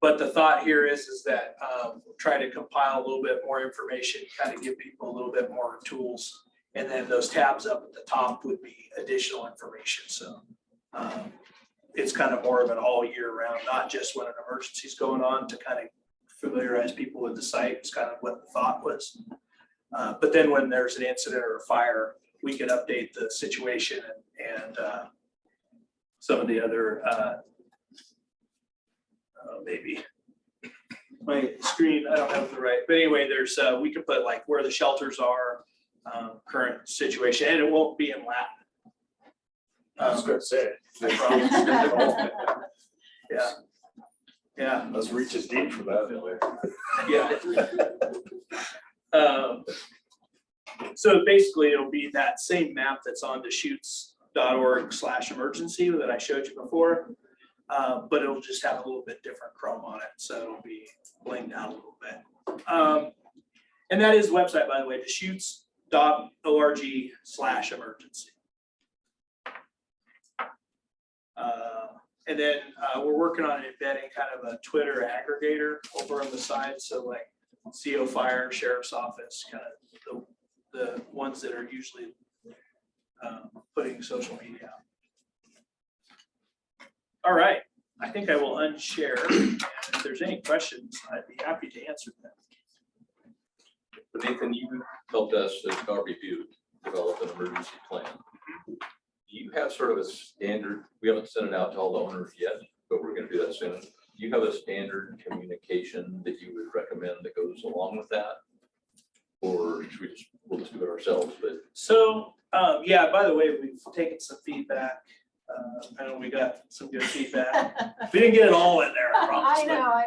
But the thought here is that try to compile a little bit more information, kind of give people a little bit more tools. And then those tabs up at the top would be additional information. So it's kind of more of an all year round, not just when an emergency is going on, to kind of familiarize people with the site. It's kind of what the thought was. But then when there's an incident or a fire, we can update the situation and some of the other maybe my screen, I don't have the right, but anyway, there's we can put where the shelters are, current situation, and it won't be in Latin. I was going to say. I promise. Yeah. Yeah. Let's reach as deep for that. Yeah. So basically, it'll be that same map that's on Deschutes.org/emergency that I showed you before. But it'll just have a little bit different chrome on it, so it'll be blinged out a little bit. And that is the website, by the way, Deschutes.org/emergency. And then we're working on embedding kind of a Twitter aggregator over on the side, so like CO Fire, Sheriff's Office, kind of the ones that are usually putting social media out. All right, I think I will unshare, and if there's any questions, I'd be happy to answer them. But Nathan, you helped us at Garibay develop an emergency plan. Do you have sort of a standard, we haven't sent it out to all the owners yet, but we're gonna do that soon. Do you have a standard communication that you would recommend that goes along with that? Or should we just, we'll just do it ourselves, but. So, yeah, by the way, we've taken some feedback. I know we got some good feedback. We didn't get it all in there, I promise. I know,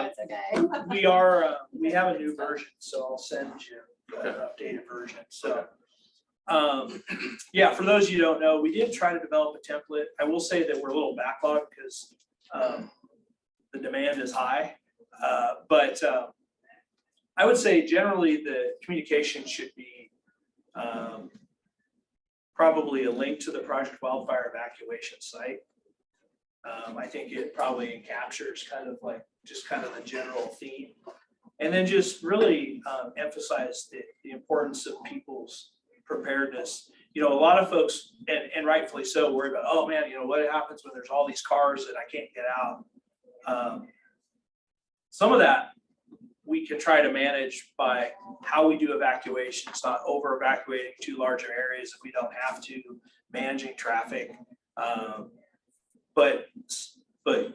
it's okay. We have a new version, so I'll send you an updated version, so. Yeah, for those you don't know, we did try to develop a template. I will say that we're a little backlogged because the demand is high. But I would say generally the communication should be probably a link to the Project Wildfire evacuation site. I think it probably captures kind of like just kind of the general theme. And then just really emphasize the importance of people's preparedness. You know, a lot of folks, and rightfully so, worry about, oh man, you know, what happens when there's all these cars that I can't get out? Some of that we can try to manage by how we do evacuations, not over evacuating too large areas if we don't have to, managing traffic. But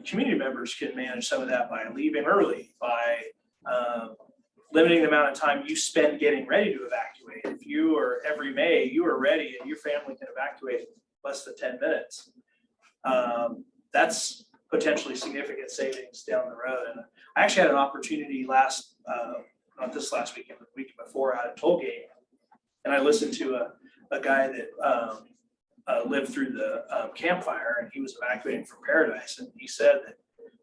community members can manage some of that by leaving early, by limiting the amount of time you spend getting ready to evacuate. If you are every May, you are ready and your family can evacuate in less than 10 minutes. That's potentially significant savings down the road. And I actually had an opportunity not this last weekend, but the week before, out at Tollgate, and I listened to a guy that lived through the campfire, and he was evacuating from Paradise, and he said that,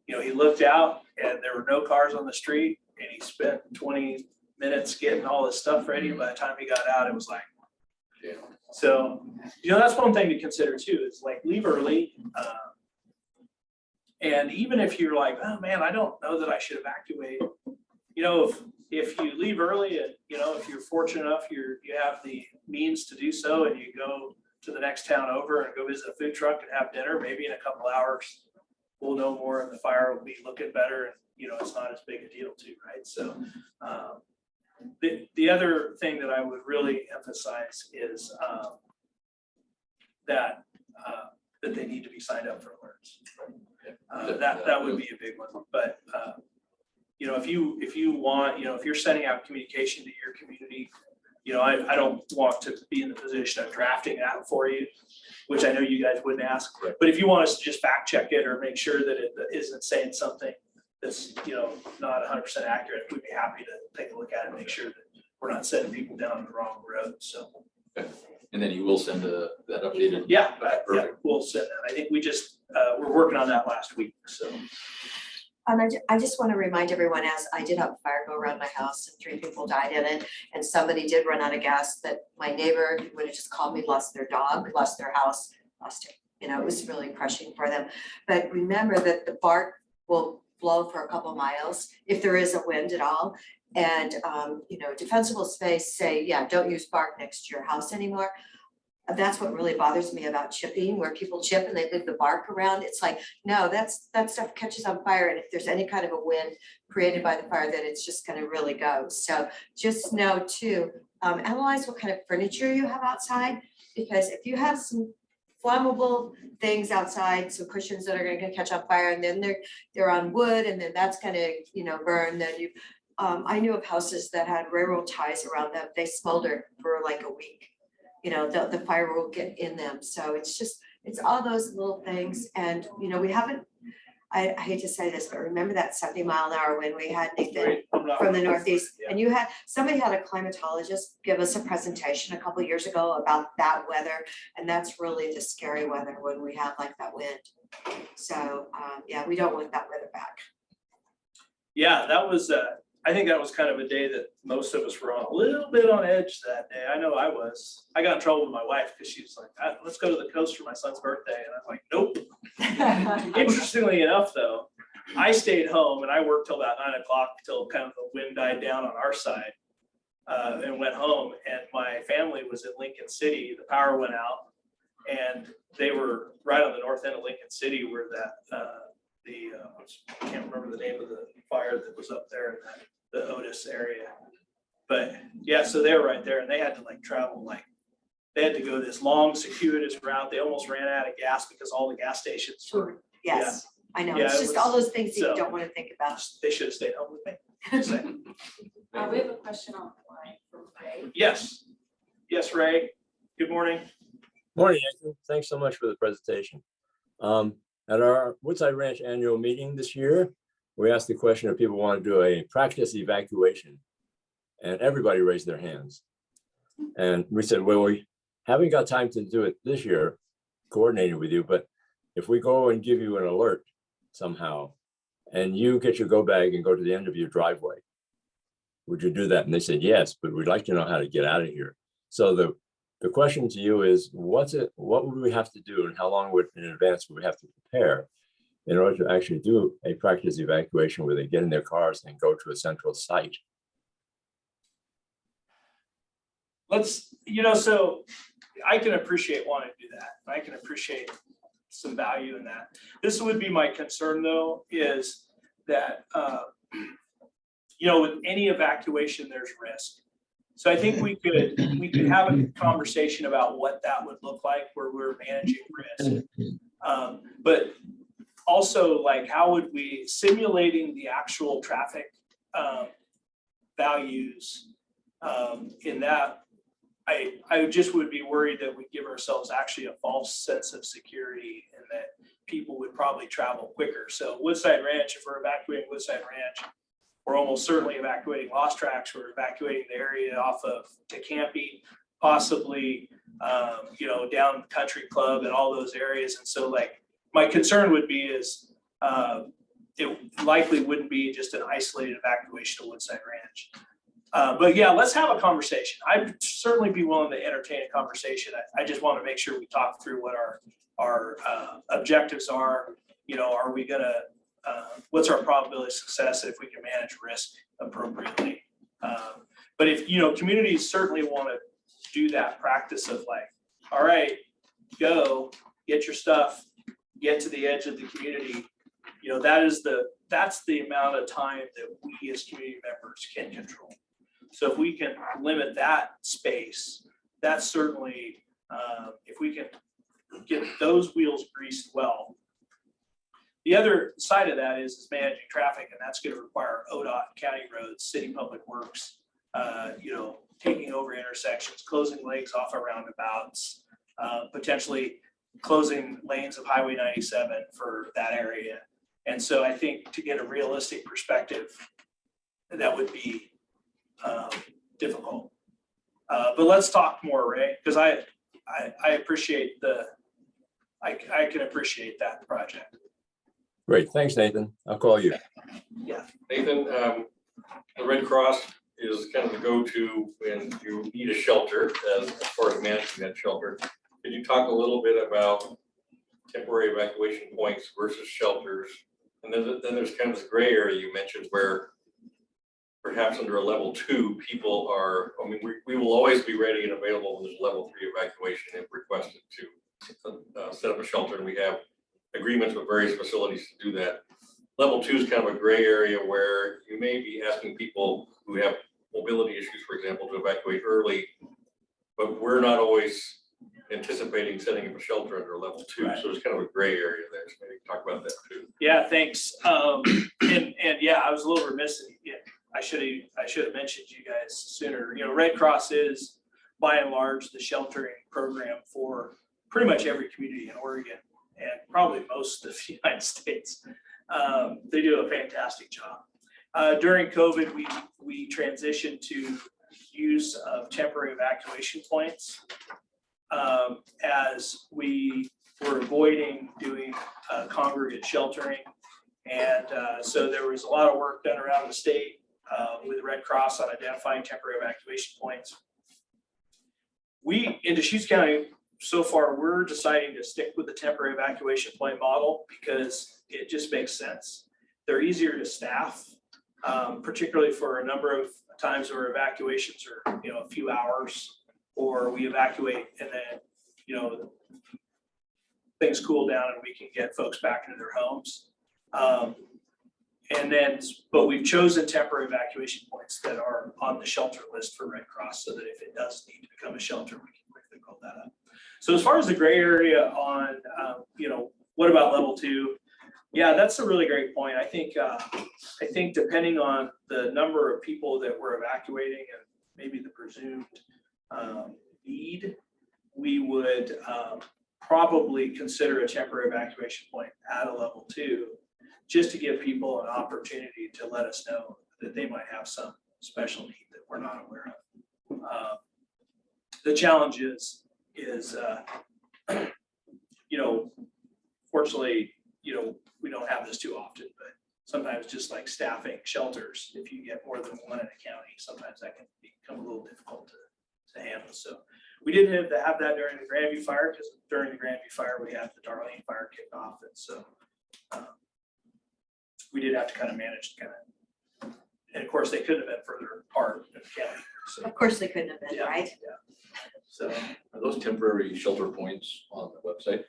you know, he looked out and there were no cars on the street, and he spent 20 minutes getting all his stuff ready. By the time he got out, it was like, Yeah. So, you know, that's one thing to consider too, is like leave early. And even if you're like, oh man, I don't know that I should evacuate, you know, if you leave early and, you know, if you're fortunate enough, you have the means to do so, and you go to the next town over and go visit a food truck and have dinner, maybe in a couple hours, we'll know more and the fire will be looking better, and, you know, it's not as big a deal too, right? So the other thing that I would really emphasize is that they need to be signed up for alerts. That would be a big one. But you know, if you want, you know, if you're sending out communication to your community, you know, I don't want to be in the position of drafting that for you, which I know you guys wouldn't ask. But if you want us to just fact check it or make sure that it isn't saying something that's, you know, not 100% accurate, we'd be happy to take a look at it and make sure that we're not sending people down the wrong road. So. And then you will send that updated. Yeah, Perfect. we'll send that. I think we just we're working on that last week. So. I just want to remind everyone, as I did have a fire go around my house and 3 people died in it, and somebody did run out of gas, that my neighbor would have just called me, lost their dog, lost their house, lost it. You know, it was really crushing for them. But remember that the bark will blow for a couple miles if there is a wind at all. And, you know, defensible space say, yeah, don't use bark next to your house anymore. That's what really bothers me about chipping, where people chip and they leave the bark around. It's like, no, that stuff catches on fire. And if there's any kind of a wind created by the fire, then it's just gonna really go. So just know too, analyze what kind of furniture you have outside, because if you have some flammable things outside, some cushions that are gonna catch on fire, and then they're on wood, and then that's gonna, you know, burn, then you, I knew of houses that had railroad ties around them. They smoldered for like a week. You know, the fire will get in them. So it's all those little things. And, you know, we haven't, I hate to say this, but remember that 70-mile-an-hour wind we had, Nathan? Wait, I'm not- From the northeast, Yeah. and somebody had a climatologist give us a presentation a couple years ago about that weather, and that's really the scary weather when we have like that wind. So, yeah, we don't want that weather back. Yeah, that was, I think that was kind of a day that most of us were on a little bit on edge that day. I know I was. I got in trouble with my wife because she was like, let's go to the coast for my son's birthday. And I'm like, nope. Interestingly enough, though, I stayed home and I worked till about 9 o'clock till kind of the wind died down on our side, and went home. And my family was in Lincoln City. The power went out and they were right on the north end of Lincoln City where that, I can't remember the name of the fire that was up there in the Otis area. But yeah, so they were right there and they had to like travel, like they had to go this long circuitous route. They almost ran out of gas because all the gas stations were, Yes, I know. Yeah, It's it just was- all those things that so- you don't want to think about. they should have stayed home with me. Just saying. We have a question online from Ray. Yes, yes, Ray. Good morning. Morning, Nathan. Thanks so much for the presentation. At our Woodside Ranch annual meeting this year, we asked the question if people want to do a practice evacuation, and everybody raised their hands. And we said, well, we haven't got time to do it this year, coordinating with you, but if we go and give you an alert somehow, and you get your go bag and go to the end of your driveway, would you do that? And they said, yes, but we'd like to know how to get out of here. So the question to you is, what would we have to do and how long in advance would we have to prepare in order to actually do a practice evacuation where they get in their cars and go to a central site? So I can appreciate wanting to do that. I can appreciate some value in that. This would be my concern though, is that, with any evacuation, there's risk. So I think we could have a conversation about what that would look like where we're managing risk. But also like, how would we simulating the actual traffic values in that, I just would be worried that we give ourselves actually a false sense of security and that people would probably travel quicker. So Woodside Ranch, if we're evacuating Woodside Ranch, we're almost certainly evacuating Lost Tracks. We're evacuating the area off of Tecampy, possibly, down Country Club and all those areas. And so like, my concern would be is it likely wouldn't be just an isolated evacuation of Woodside Ranch. But yeah, let's have a conversation. I'd certainly be willing to entertain a conversation. I just want to make sure we talk through what our objectives are. Are we gonna, what's our probability of success if we can manage risk appropriately? But if, communities certainly want to do that practice of like, all right, go get your stuff, get to the edge of the community. That's the amount of time that we as community members can control. So if we can limit that space, that's certainly, if we can get those wheels greased well. The other side of that is managing traffic, and that's going to require ODOT, county roads, city public works, taking over intersections, closing lanes off of roundabouts, potentially closing lanes of Highway 97 for that area. And so I think to get a realistic perspective, that would be difficult. But let's talk more, Ray, because I appreciate I can appreciate that project. Great, thanks, Nathan. I'll call you. Yeah. Nathan, the Red Cross is kind of the go-to when you need a shelter as far as managing that shelter. Can you talk a little bit about temporary evacuation points versus shelters? And then there's kind of this gray area you mentioned where perhaps under a level 2, people are, we will always be ready and available when there's level 3 evacuation if requested to set up a shelter, and we have agreements with various facilities to do that. Level 2 is kind of a gray area where you may be asking people who have mobility issues, for example, to evacuate early, but we're not always anticipating setting up a shelter under level 2. Right. So there's kind of a gray area there. So maybe talk about that too. Yeah, thanks. And yeah, I was a little remiss. Yeah, I should have mentioned you guys sooner. Red Cross is by and large the sheltering program for pretty much every community in Oregon and probably most of the United States. They do a fantastic job. During COVID, we transitioned to use of temporary evacuation points as we were avoiding doing congregate sheltering. And so there was a lot of work done around the state with the Red Cross on identifying temporary evacuation points. We, in Deschutes County, so far, we're deciding to stick with the temporary evacuation point model because it just makes sense. They're easier to staff, particularly for a number of times where evacuations are, a few hours, or we evacuate and then, things cool down and we can get folks back into their homes. But we've chosen temporary evacuation points that are on the shelter list for Red Cross so that if it does need to become a shelter, we can quickly call that up. So as far as the gray area on, what about level 2? Yeah, that's a really great point. I think depending on the number of people that we're evacuating and maybe the presumed need, we would probably consider a temporary evacuation point at a level 2, just to give people an opportunity to let us know that they might have some special need that we're not aware of. The challenge is fortunately, we don't have this too often, but sometimes just like staffing shelters, if you get more than one in a county, sometimes that can become a little difficult to handle. So we didn't have that during the Grandview fire, because during the Grandview fire, we had the Darlene fire kick off. And so we did have to kind of manage and of course they couldn't have been further apart in the county. So, Of course they couldn't have been, yeah, right? Yeah. So Are those temporary shelter points on the website?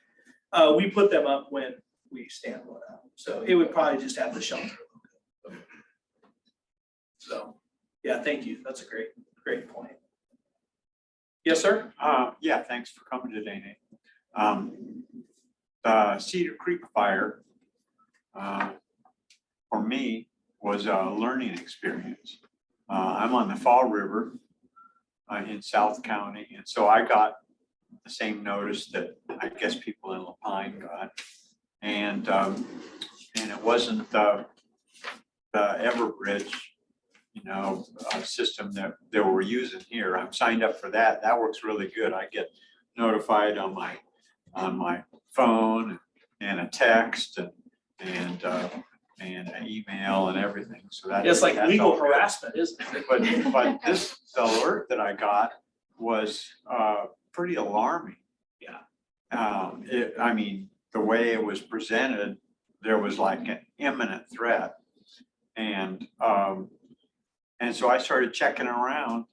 we put them up when we stand one up. So it would probably just have the shelter logo. So yeah, thank you. That's a great point. Yes, sir. Yeah, thanks for coming today, Nate. The Cedar Creek fire, for me, was a learning experience. I'm on the Fall River in South County, and so I got the same notice that I guess people in Lapine got, and it wasn't the Everbridge, system that they were using here. I'm signed up for that. That works really good. I get notified on my phone and a text and an email and everything. So that's It's like that's legal all good. harassment, isn't it? But the alert that I got was pretty alarming. Yeah. The way it was presented, there was like an imminent threat, and so I started checking around,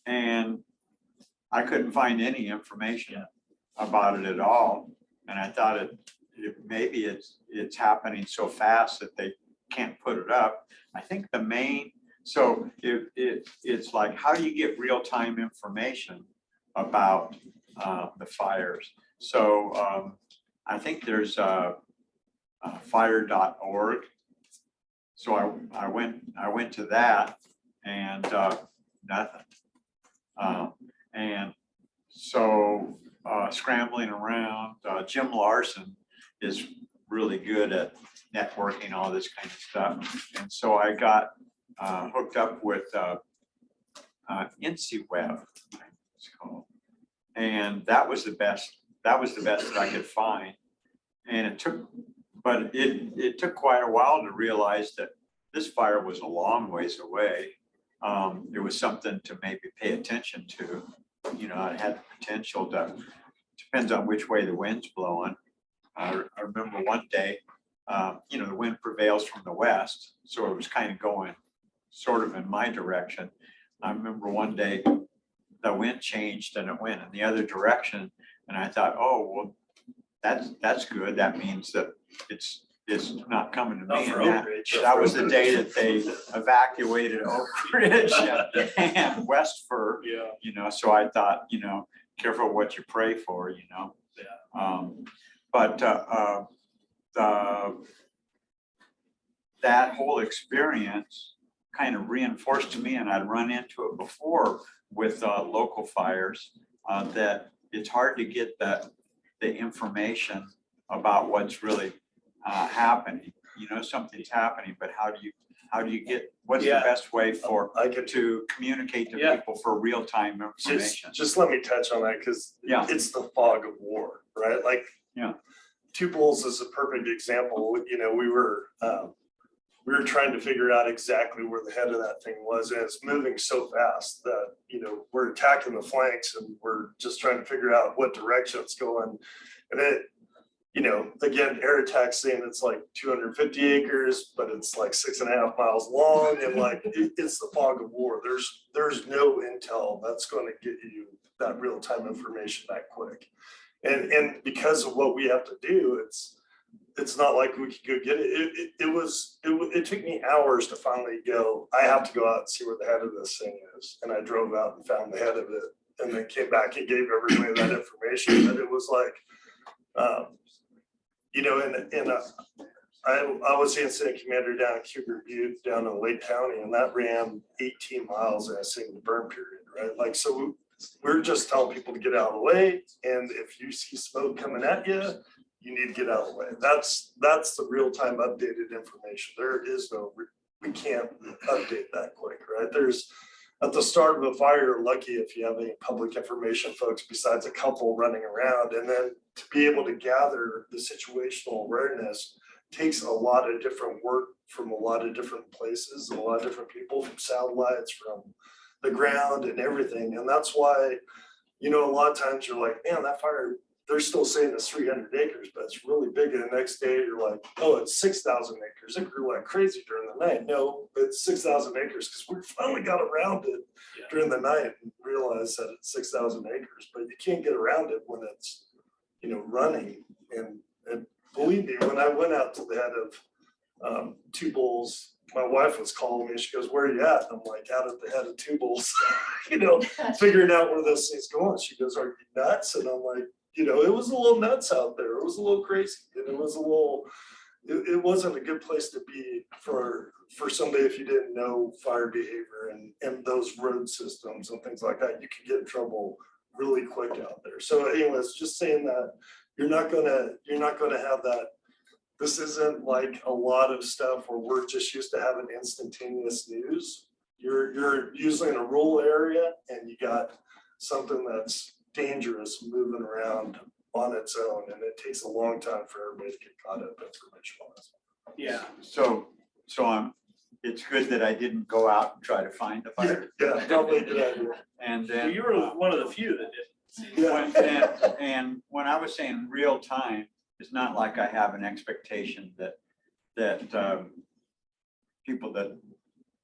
and I couldn't find any information about it at all. And I thought maybe it's happening so fast that they can't put it up. I think it's like, how do you get real-time information about the fires? So I think there's fire.org. So I went to that, and nothing. And so scrambling around, Jim Larson is really good at networking, all this kind of stuff. And so I got hooked up with INCIWeb, it's called. And that was the best that I could find. And it took quite a while to realize that this fire was a long ways away. It was something to maybe pay attention to. It had the potential depends on which way the wind's blowing. I remember one day, the wind prevails from the west, so it was kind of going sort of in my direction. I remember one day the wind changed and it went in the other direction, and I thought, oh, well, that's good. That means that it's not coming to me. And that was the day that they evacuated Oak Ridge and Westford. Yeah. So I thought, careful what you pray for, Yeah. But that whole experience kind of reinforced to me, and I'd run into it before with local fires, that it's hard to get the information about what's really happening. you know something's happening, but how do you get, what's the Yeah. best way for, I could to communicate to Yeah. people for real-time information? just let me touch on that, because Yeah. it's the fog of war, right? Like. Yeah. Two Bulls is a perfect example. You know, we were trying to figure out exactly where the head of that thing was, and it's moving so fast that, you know, we're attacking the flanks and we're just trying to figure out what direction it's going. And it, you know, again, air attack saying it's like 250 acres, but it's like 6.5 miles long, and like it's the fog of war. There's no intel that's going to get you that real-time information that quick. And because of what we have to do, it's not like we could go get it. It took me hours to finally go, I have to go out and see where the head of this thing is. And I drove out and found the head of it, and then came back and gave everybody that information. But it was like, you know, I was the incident commander down in Cougar Butte, down in Lake County, and that ran 18 miles in a single burn period, right? Like, so we're just telling people to get out of the way. And if you see smoke coming at you, you need to get out of the way. That's the real-time updated information. There is no, we can't update that quick, right? There's, at the start of a fire, you're lucky if you have any public information folks besides a couple running around. And then to be able to gather the situational awareness takes a lot of different work from a lot of different places, and a lot of different people, from satellites, from the ground and everything. And that's why, you know, a lot of times you're like, man, that fire, they're still saying it's 300 acres, but it's really big. And the next day you're like, oh, it's 6,000 acres. It grew like crazy during the night. No, it's 6,000 acres, because we finally got around it during the night and realized that it's 6,000 acres, but you can't get around it when it's, you know, running. And believe me, when I went out to the head of Two Bulls, my wife was calling me. She goes, where are you at? I'm like, out at the head of Two Bulls, you know, figuring out where this thing's going. She goes, are you nuts? And I'm like, you know, it was a little nuts out there. It was a little crazy. And it was a little, it wasn't a good place to be for somebody if you didn't know fire behavior and those road systems and things like that. You could get in trouble really quick out there. So anyways, just saying that you're not gonna have that. This isn't like a lot of stuff where we're just used to having instantaneous news. You're usually in a rural area and you got something that's dangerous moving around on its own, and it takes a long time for everybody to get caught up information on this. Yeah. So it's good that I didn't go out and try to find the fire. Yeah, probably a good idea. And Well, then. you were one of the few that did. Yeah. And when I was saying real time, it's not like I have an expectation that people that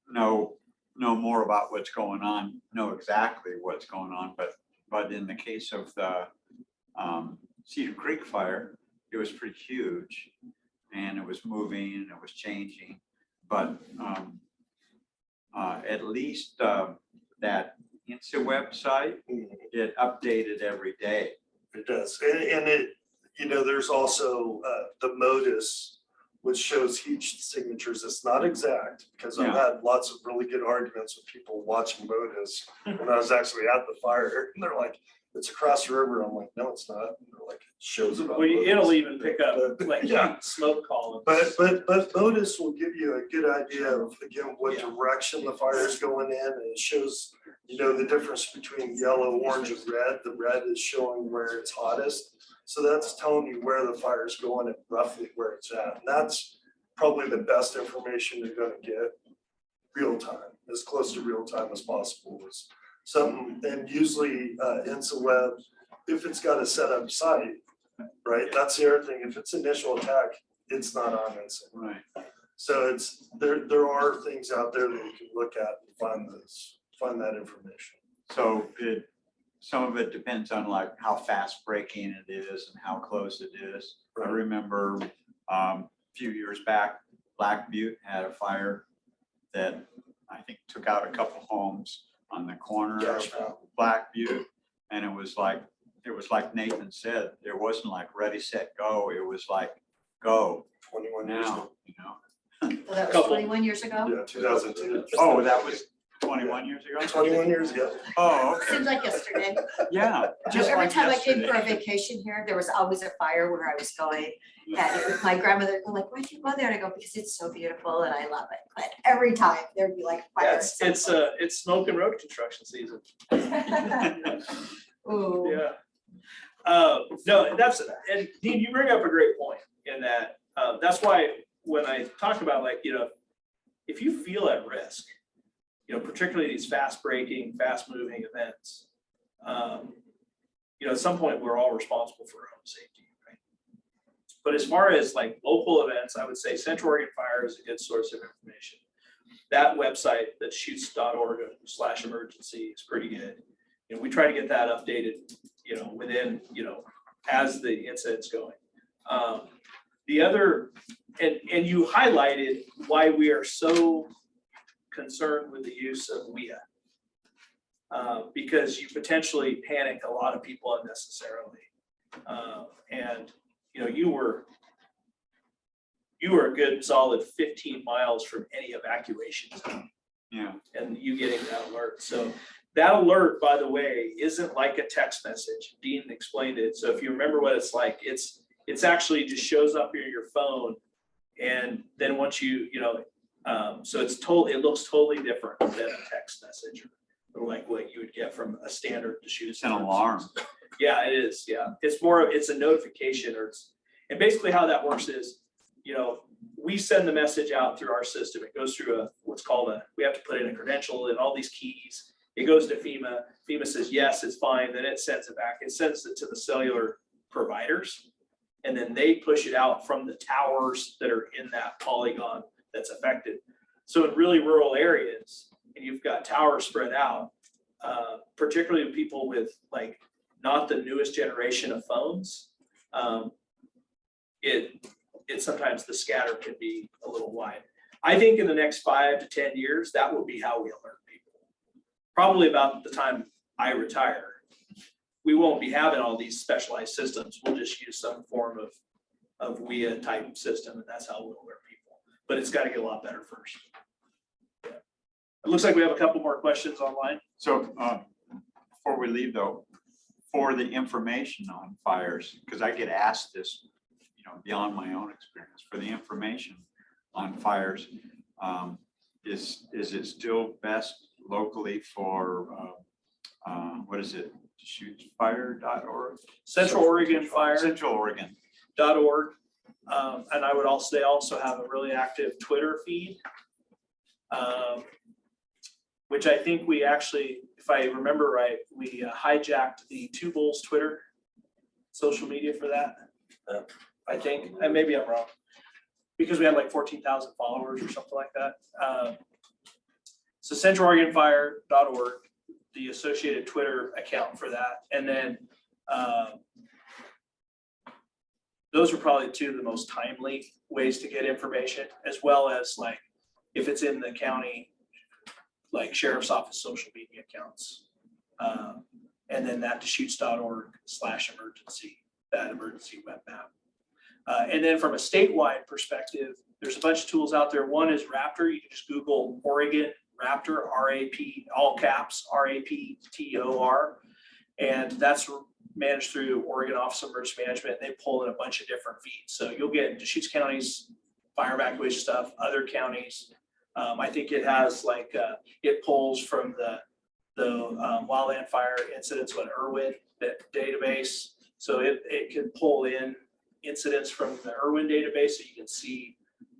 know more about what's going on know exactly what's going on. But in the case of the Cedar Creek fire, it was pretty huge, and it was moving and it was changing. But at least that INSA website, it updated every day. It does, and it, you know, there's also the MODIS, which shows heat signatures. It's not exact, because I've had lots of really good arguments with people watching MODIS when I was actually at the fire, and they're like, it's across the river. I'm like, no, it's not. And they're like, it shows about Well, MODIS. it'll even pick up like Yeah. smoke columns. But MODIS will give you a good idea of, again, what direction the fire is going in, and it shows, you know, the difference between yellow, orange, and red. The red is showing where it's hottest. So that's telling you where the fire is going and roughly where it's at. And that's probably the best information you're going to get real time, as close to real time as possible. Is something, and usually InsaWeb, if it's got a set up site, right? That's the other thing. If it's initial attack, it's not on InsaWeb. Right. So it's there are things out there that you can look at and find that information. So some of it depends on like how fast breaking it is and how close it is. I remember a few years back, Black Butte had a fire that I think took out a couple homes on the corner of Black Butte. And it was like Nathan said, it wasn't like ready, set, go. It was like, go 21 years now, ago. you know? So that was Couple. 21 years ago? Yeah, 2002. Oh, that was 21 years ago? 21 years ago. Oh, okay, Seems like yesterday. yeah. Just Every like time I came for a yesterday. vacation here, there was always a fire where I was going. And it was my grandmother would go like, why'd you go there? And I go, because it's so beautiful and I love it. But every time there'd be like fire. Yeah, it's smoke and road construction season. Ooh. Yeah. No, and Dean, you bring up a great point in that, that's why when I talk about like, if you feel at risk, particularly these fast breaking, fast moving events, at some point, we're all responsible for our own safety, right? But as far as like local events, I would say Central Oregon Fire is a good source of information. That website, that Deschutes.org/emergency is pretty good. We try to get that updated, within, as the incident's going. The other, and you highlighted why we are so concerned with the use of WIA. Because you potentially panic a lot of people unnecessarily. And you were a good solid 15 miles from any evacuation zone. Yeah. And you getting that alert. So that alert, by the way, isn't like a text message. Dean explained it. So if you remember what it's like, it's actually just shows up in your phone. And then once so it looks totally different than a text message or like what you would get from a standard Deschutes. It's an alarm. Yeah, it is. Yeah. It's a notification and basically how that works is, we send the message out through our system. It goes through we have to put in a credential and all these keys. It goes to FEMA. FEMA says, yes, it's fine. Then it sends it back. It sends it to the cellular providers. And then they push it out from the towers that are in that polygon that's affected. So in really rural areas, and you've got towers spread out, particularly people with like not the newest generation of phones, it sometimes the scatter can be a little wide. I think in the next 5 to 10 years, that will be how we alert people. Probably about the time I retire, we won't be having all these specialized systems. We'll just use some form of WIA type system, and that's how we'll alert people. But it's got to get a lot better first. Yeah. It looks like we have a couple more questions online. So before we leave though, for the information on fires, because I get asked this, beyond my own experience, for the information on fires, is it still best locally for, what is it? Deschutesfire.org? Central Oregon Fire. Central Oregon. .org. And I would also have a really active Twitter feed, which I think we actually, if I remember right, we hijacked the Two Bulls Twitter social media for that. I think, and maybe I'm wrong, because we had like 14,000 followers or something like that. So CentralOregonFire.org, the associated Twitter account for that. And then those are probably two of the most timely ways to get information, as well as like if it's in the county, like sheriff's office social media accounts. And then that Deschutes.org/emergency, that emergency web map. And then from a statewide perspective, there's a bunch of tools out there. One is Raptor. You can just Google Oregon Raptor, RAP, all caps, RAPTOR. And that's managed through Oregon Office of Emergency Management. They pull in a bunch of different feeds. So you'll get Deschutes County's fire evacuation stuff, other counties. I think it has like, it pulls from the wildland fire incidents with Irwin, that database. So it can pull in incidents from the Irwin database, so you can see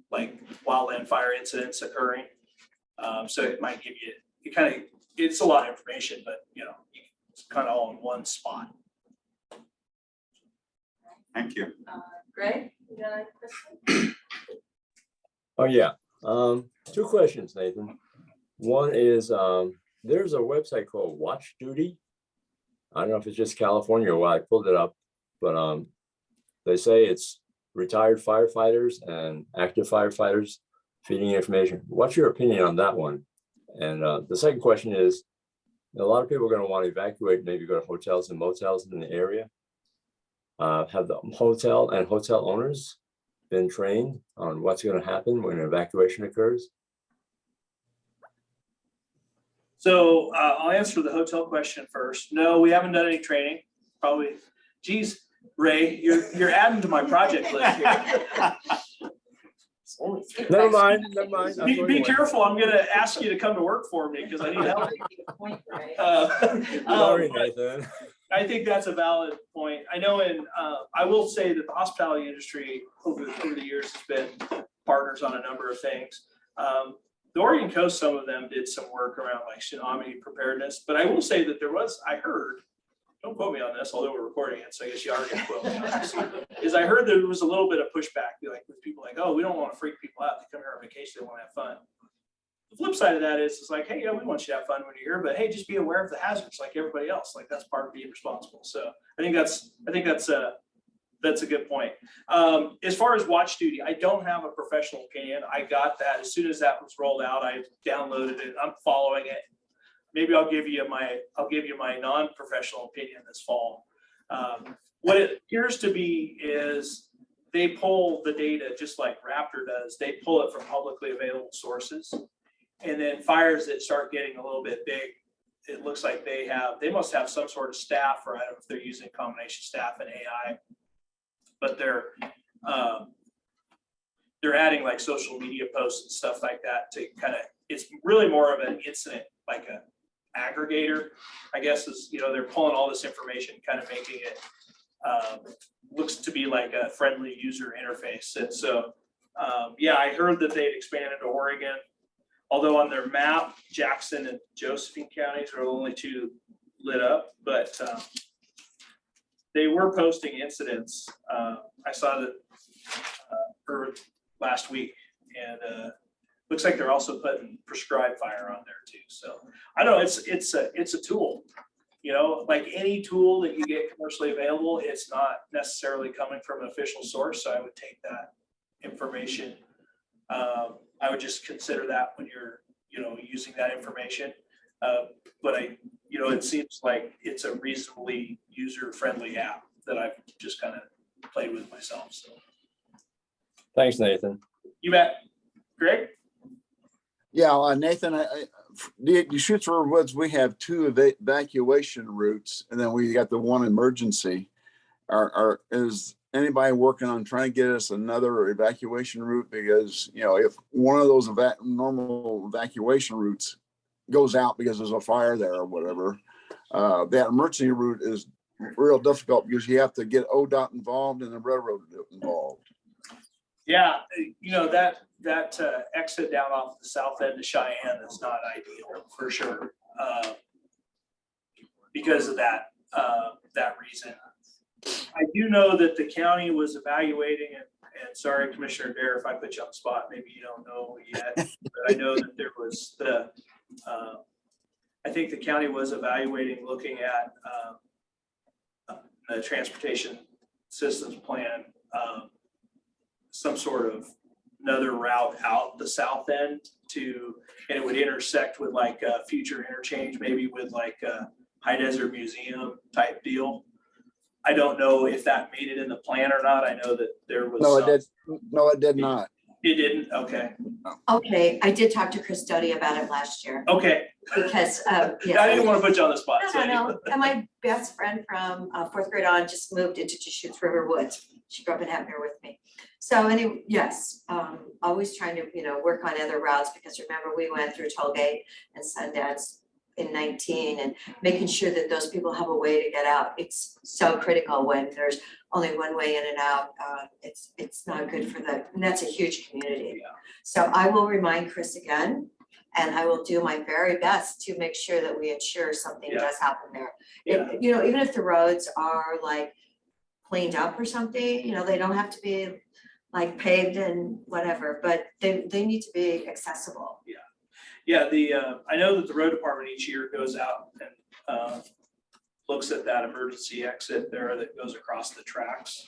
like wildland fire incidents occurring. So it might give you, it's a lot of information, but it's kind of all in one spot. Thank you. Greg, you got a question? Oh, yeah. 2 questions, Nathan. One is, there's a website called Watch Duty. I don't know if it's just California or why I pulled it up, but they say it's retired firefighters and active firefighters feeding information. What's your opinion on that one? And the second question is, a lot of people are going to want to evacuate, maybe go to hotels and motels in the area. Have the hotel and hotel owners been trained on what's going to happen when an evacuation occurs? So I'll answer the hotel question first. No, we haven't done any training, probably. Geez, Ray, you're adding to my project list here. Never mind, never mind. I'll Be throw you one. careful, I'm gonna ask you to come to work for me because I need help. Sorry, But Nathan. I think that's a valid point. I know I will say that the hospitality industry over the years has been partners on a number of things. The Oregon Coast, some of them did some work around like tsunami preparedness, but I will say that I heard, don't quote me on this, although we're recording it, so I guess you are gonna quote me on this, is I heard there was a little bit of pushback, like with people like, oh, we don't want to freak people out. They come here on vacation, they want to have fun. The flip side of that is, it's like, hey, yeah, we want you to have fun when you're here, but hey, just be aware of the hazards like everybody else. Like that's part of being responsible. So I think that's a good point. As far as watch duty, I don't have a professional opinion. I got that as soon as that was rolled out. I downloaded it. I'm following it. Maybe I'll give you my non-professional opinion this fall. What it appears to be is they pull the data just like Raptor does. They pull it from publicly available sources. And then fires that start getting a little bit big, it looks like they must have some sort of staff, or I don't know if they're using a combination staff and AI, but they're adding like social media posts and stuff like that to kind of, it's really more of an incident, like a aggregator, I guess, is, they're pulling all this information, kind of making it looks to be like a friendly user interface. And so, yeah, I heard that they'd expanded to Oregon, although on their map, Jackson and Josephine counties are the only two lit up, but they were posting incidents. I saw that last week, and looks like they're also putting prescribed fire on there too. So I don't know, it's a tool, like any tool that you get commercially available, it's not necessarily coming from an official source. So I would take that information. I would just consider that when you're, using that information. But it seems like it's a reasonably user-friendly app that I've just kind of played with myself. So. Thanks, Nathan. You bet. Greg? Yeah, Nathan, the Deschutes River Woods, we have two evacuation routes, and then we got the one emergency. Is anybody working on trying to get us another evacuation route? Because, if one of those normal evacuation routes goes out because there's a fire there or whatever, that emergency route is real difficult because you have to get ODOT involved and the railroad involved. Yeah, that exit down off the south end of Cheyenne is not ideal for sure, because of that reason. I do know that the county was evaluating, and sorry, Commissioner Dare, if I put you on the spot, maybe you don't know yet, but I know that there was I think the county was evaluating, looking at the transportation systems plan, some sort of another route out the south end and it would intersect with like a future interchange, maybe with like a High Desert Museum type deal. I don't know if that made it in the plan or not. I know that there was. No, it did not. It didn't? Okay. Okay, I did talk to Chris Doty about it last year. Okay. Because, yes. I didn't want to put you on the spot. No. And my best friend from fourth grade on just moved into Deschutes River Woods. She grew up in Hampton with me. So anyway, yes, always trying to, work on other routes, because remember we went through Tollgate and Sundance in 19 and making sure that those people have a way to get out. It's so critical when there's only one way in and out. It's not good for and that's a huge community. Yeah. So I will remind Chris again, and I will do my very best to make sure that we ensure something does happen there. Yeah. Even if the roads are like cleaned up or something, they don't have to be like paved and whatever, but they need to be accessible. Yeah, I know that the road department each year goes out and looks at that emergency exit there that goes across the tracks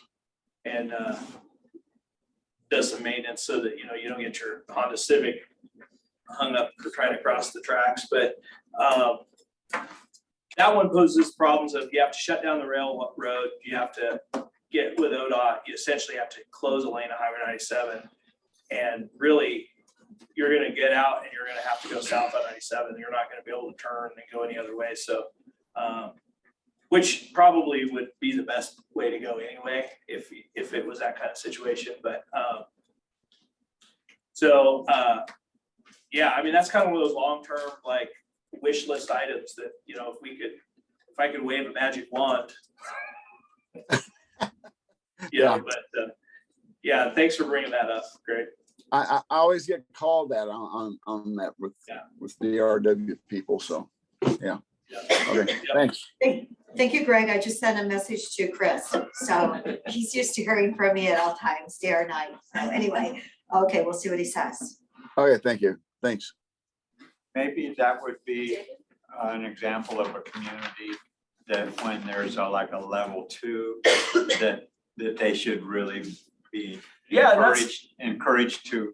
and does some maintenance so that, you don't get your Honda Civic hung up for trying to cross the tracks. But that one poses problems of you have to shut down the railroad, you have to get with ODOT, you essentially have to close a lane of Highway 97. And really, you're gonna get out and you're gonna have to go south on 97. You're not gonna be able to turn and go any other way. So, which probably would be the best way to go anyway, if it was that kind of situation. But yeah, I mean, that's kind of one of those long-term like wish list items that, you know, if I could wave a magic wand. Yeah, but yeah, thanks for bringing that up, Greg. I always get called that on that with the RW people, so, yeah. Okay, thanks. Thank you, Greg. I just sent a message to Chris, so he's used to hearing from me at all times, day or night. So anyway, okay, we'll see what he says. Okay, thank you. Thanks. Maybe that would be an example of a community that when there's like a level 2, that they should really be encouraged to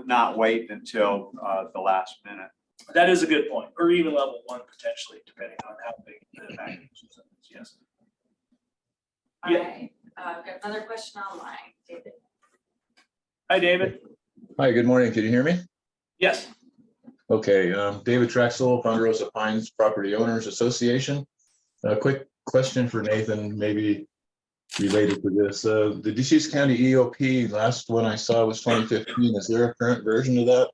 not wait until the last minute. That is a good point, or even level 1 potentially, depending on how big the evacuation is. Yes. All right, got another question online, David. Hi, David. Hi, good morning. Can you hear me? Yes. Okay, David Traxel, Ponderosa Pines Property Owners Association. A quick question for Nathan, maybe related to this. The Deschutes County EOP, last one I saw was 2015. Is there a current version of that?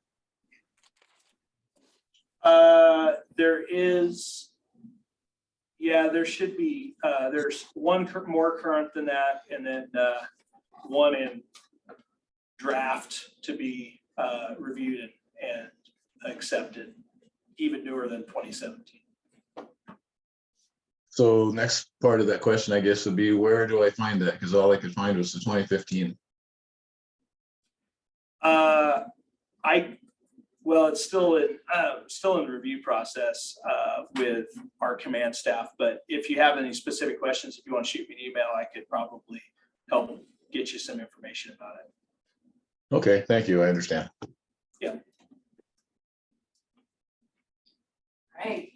There is, yeah, there should be, there's one more current than that, and then one in draft to be reviewed and accepted, even newer than 2017. So next part of that question, I guess, would be where do I find that? Because all I could find was the 2015. Well, it's still in review process with our command staff. But if you have any specific questions, if you want to shoot me an email, I could probably help get you some information about it. Okay, thank you. I understand. Yeah. All right.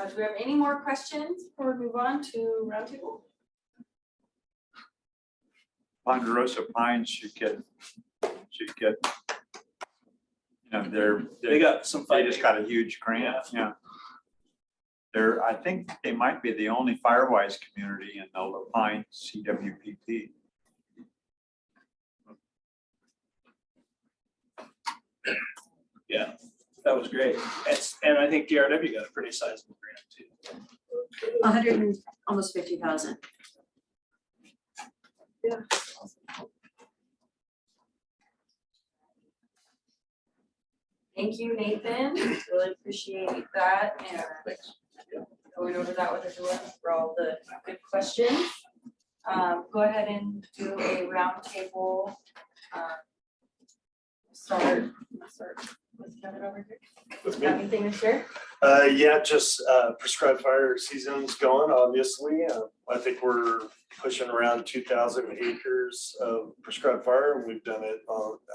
Do we have any more questions before we move on to roundtable? Ponderosa Pines should get, you know, They got some. They just got a huge grant. Yeah. I think they might be the only Firewise community in the La Pine CWPP. Yeah, that was great. And I think DRW got a pretty sizable grant too. 100 and almost 50,000. Yeah. Thank you, Nathan. Really appreciate that and going over that with everyone for all the good questions. Go ahead and do a roundtable. Start with Kevin over here. With me? Got anything to share? Yeah, just prescribed fire season's going, obviously. I think we're pushing around 2,000 acres of prescribed fire, and we've done it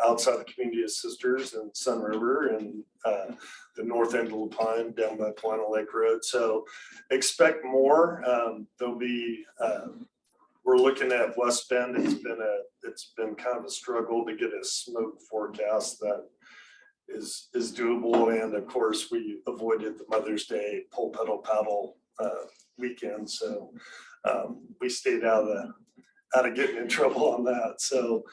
outside the community of Sisters and Sun River and the north end of La Pine down by Polano Lake Road. So expect more. There'll be we're looking at West Bend. It's been kind of a struggle to get a smoke forecast that is doable, and of course we avoided the Mother's Day pull pedal paddle weekend, so we stayed out of getting in trouble on that. So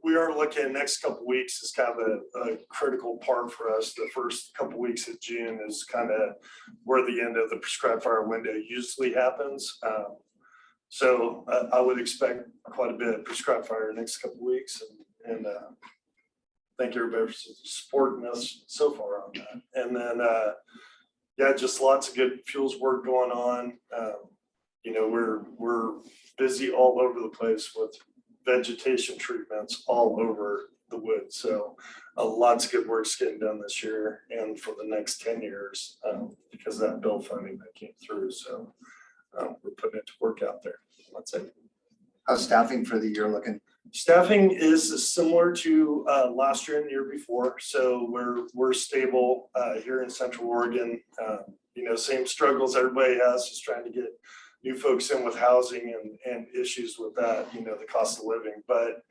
we are looking next couple of weeks is kind of a critical part for us. The first couple of weeks of June is kind of where the end of the prescribed fire window usually happens. So I would expect quite a bit of prescribed fire next couple of weeks, and thank you everybody for supporting us so far on that. And then, yeah, just lots of good fuels work going on. You know, we're busy all over the place with vegetation treatments all over the woods. So lots of good work's getting done this year and for the next 10 years because of that bill funding that came through. So we're putting it to work out there. That's it. How's staffing for the year looking? Staffing is similar to last year and the year before. So we're stable here in Central Oregon. You know, same struggles everybody has, just trying to get new folks in with housing and issues with that, you know, the cost of living. But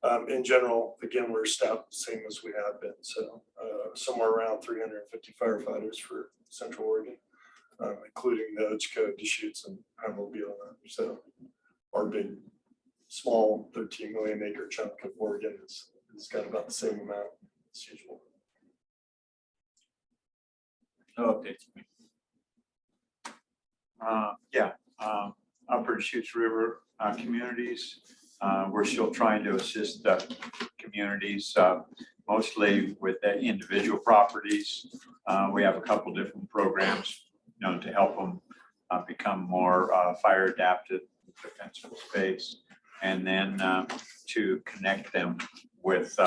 In general, again, we're staffed the same as we have been, so somewhere around 350 firefighters for Central Oregon, including the Deschutes, Deschutes, and Mobile. So our big, small 13 million acre chunk of Oregon is got about the same amount as usual. Okay. Upper Deschutes River communities, we're still trying to assist the communities, mostly with the individual properties. We have a couple different programs, to help them become more fire adapted, defensible space, and then to connect them with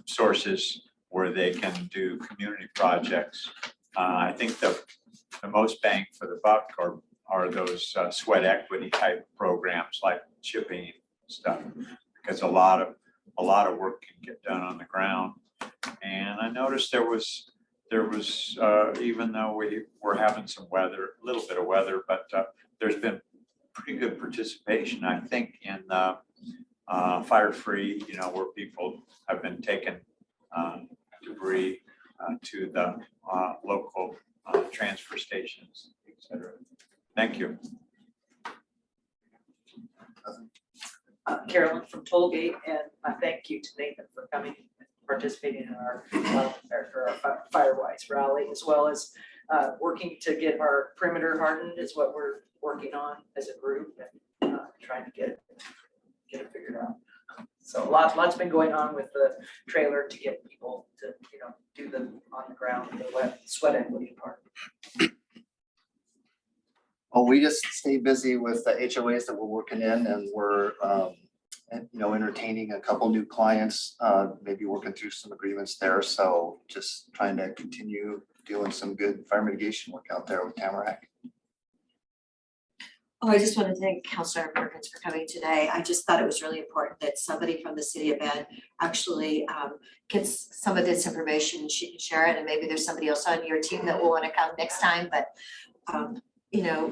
sources where they can do community projects. I think the most bang for the buck are those sweat equity type programs like chipping stuff, because a lot of work can get done on the ground. And I noticed there was even though we were having some weather, a little bit of weather, but there's been pretty good participation, I think, in fire free, where people have been taking debris to the local transfer stations, etc. Thank you. Carolyn from Tollgate, and I thank you to Nathan for coming and participating in our Firewise rally, as well as working to get our perimeter hardened is what we're working on as a group, and trying to get it figured out. So lots been going on with the trailer to get people to do the on the ground, the sweat equity part. Well, we just stay busy with the HOAs that we're working in, and we're entertaining a couple new clients, maybe working through some agreements there. So just trying to continue doing some good fire mitigation work out there with Tamarack. Oh, I just want to thank Councilor Perkins for coming today. I just thought it was really important that somebody from the city of Bend actually gets some of this information and she can share it. And maybe there's somebody else on your team that will want to come next time. But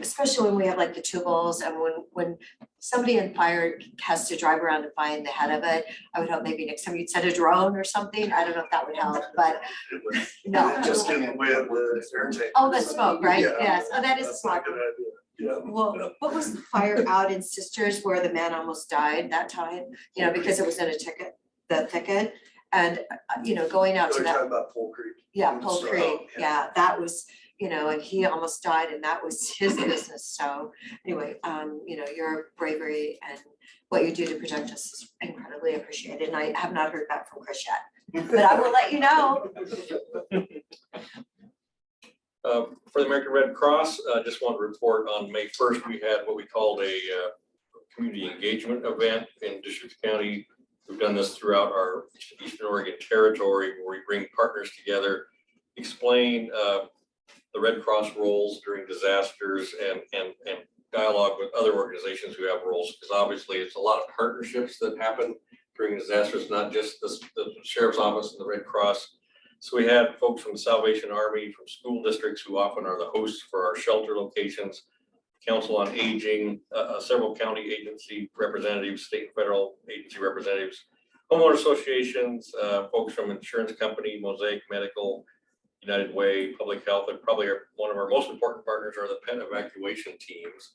especially when we have like the tubules, and when somebody in fire has to drive around and find the head of it, I would hope maybe next time you'd send a drone or something. I don't know if that would help, but no. Just in the way of the air tank. Oh, the smoke, right? Yeah. Yes. Oh, that is That's smoke. not a good idea. Yeah. Well, what was the fire out in Sisters where the man almost died that time? Because it was in the thicket, and going out to You're that. talking about Pole Creek. Yeah, Pole So, Creek, yeah, that was, and he almost died, and that was his business. So anyway, your bravery and what you do to protect us is incredibly appreciated. And I have not heard back from Chris yet, but I will let you know. For the American Red Cross, I just want to report on May 1st, we had what we called a community engagement event in Deschutes County. We've done this throughout our Eastern Oregon territory, where we bring partners together, explain the Red Cross roles during disasters, and dialogue with other organizations who have roles, because obviously it's a lot of partnerships that happen during disasters, not just the Sheriff's Office and the Red Cross. So we had folks from the Salvation Army, from school districts who often are the hosts for our shelter locations, Council on Aging, several county agency representatives, state and federal agency representatives, homeowner associations, folks from insurance company, Mosaic Medical, United Way, Public Health, and probably one of our most important partners are the pet evacuation teams.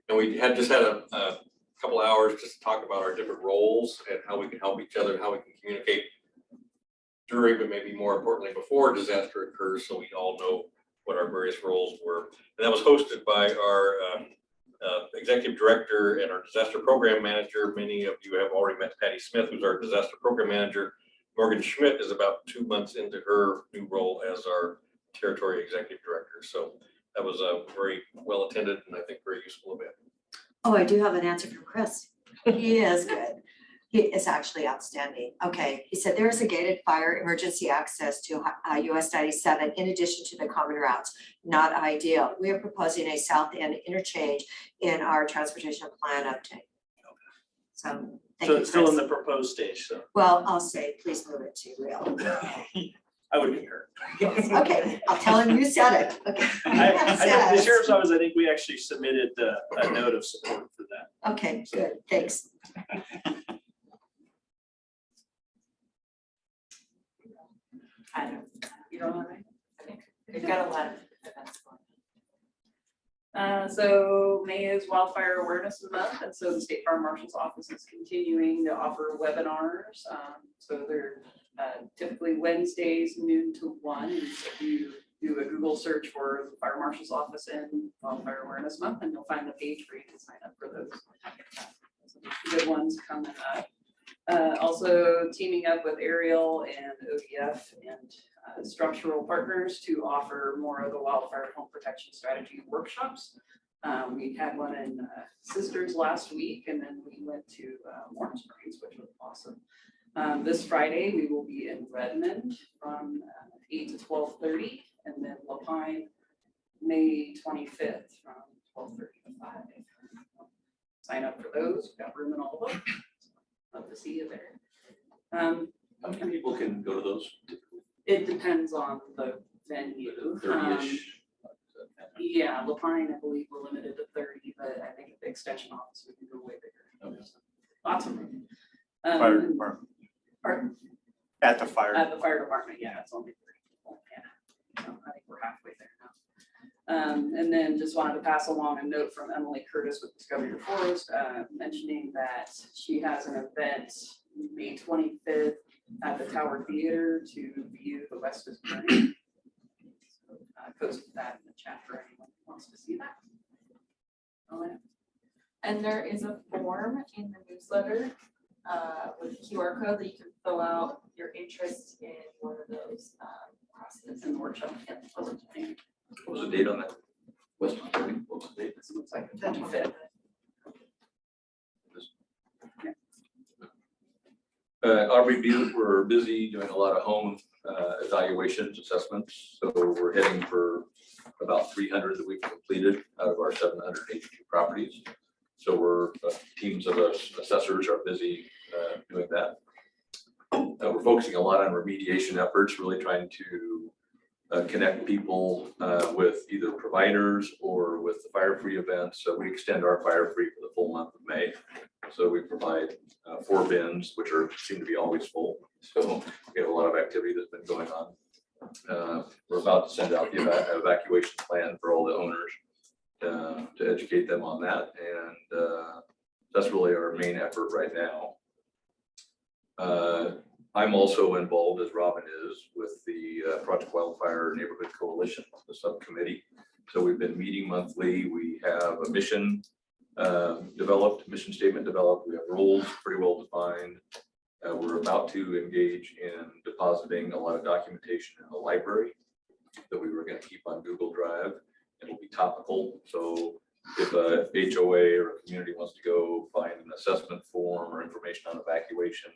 And we had a couple hours just to talk about our different roles and how we can help each other, and how we can communicate during, but maybe more importantly before a disaster occurs, so we all know what our various roles were. And that was hosted by our executive director and our disaster program manager. Many of you have already met Patty Smith, who's our disaster program manager. Morgan Schmidt is about 2 months into her new role as our territory executive director. So that was a very well attended and I think very useful event. Oh, I do have an answer from Chris. He is good. He is actually outstanding. Okay, he said there is a gated fire emergency access to US 97 in addition to the common routes. Not ideal. We are proposing a south end interchange in our transportation plan update. So thank So you, it's still in Chris. the proposed stage, so Well, I'll say, please move it to real. I would concur. Yes, okay, I'll tell him you said it. Okay. The Sheriff's Office, I think we actually submitted a note of support for that. Okay, good, thanks. I don't, You don't have any? I think we've got a lot of events going So May is Wildfire Awareness Month, and so the State Farm Marshal's Office is continuing to offer webinars. So they're typically Wednesdays noon to 1. And so if you do a Google search for the Fire Marshal's Office and Wildfire Awareness Month, and you'll find the page where you can sign up for those. Some good ones coming up. Also teaming up with Aerial and ODF and structural partners to offer more of the wildfire home protection strategy workshops. We had one in Sisters last week, and then we went to Warm Springs, which was awesome. This Friday, we will be in Redmond from 8 to 12:30, and then Lapine, May 25th from 12:30 to 5. Sign up for those. We've got room in all of them. Love to see you there. How many people can go to those? It depends on the venue. 30-ish. Yeah, Lapine, I believe we're limited to 30, but I think at the extension office, we can go way bigger. Okay. Lots of room. Fire department. Pardon? At the fire. At the fire department, yeah, it's only 30 people, yeah. So I think we're halfway there now. And then just wanted to pass along a note from Emily Curtis with Discover Your Forest, mentioning that she has an event May 25th at the Tower Theater to view The West is Burning. So, posted that in the chat for anyone who wants to see that. And there is a form in the newsletter with a QR code that you can fill out your interest in one of those classes in the workshop. Yeah, What was the date on that? West, what was the date? this looks like the 25th. Aubrey, we're busy doing a lot of home evaluations, assessments. So we're heading for about 300 that we've completed out of our 782 properties. So we're teams of us assessors are busy doing that. We're focusing a lot on remediation efforts, really trying to connect people with either providers or with the fire-free events. So we extend our fire-free for the full month of May. So we provide 4 bins, which seem to be always full. So we have a lot of activity that's been going on. We're about to send out the evacuation plan for all the owners to educate them on that. And that's really our main effort right now. I'm also involved, as Robin is, with the Project Wildfire Neighborhood Coalition, the subcommittee. So we've been meeting monthly. We have a mission developed, mission statement developed. We have rules pretty well defined. We're about to engage in depositing a lot of documentation in the library that we were going to keep on Google Drive. It'll be topical. So if a HOA or a community wants to go find an assessment form or information on evacuations,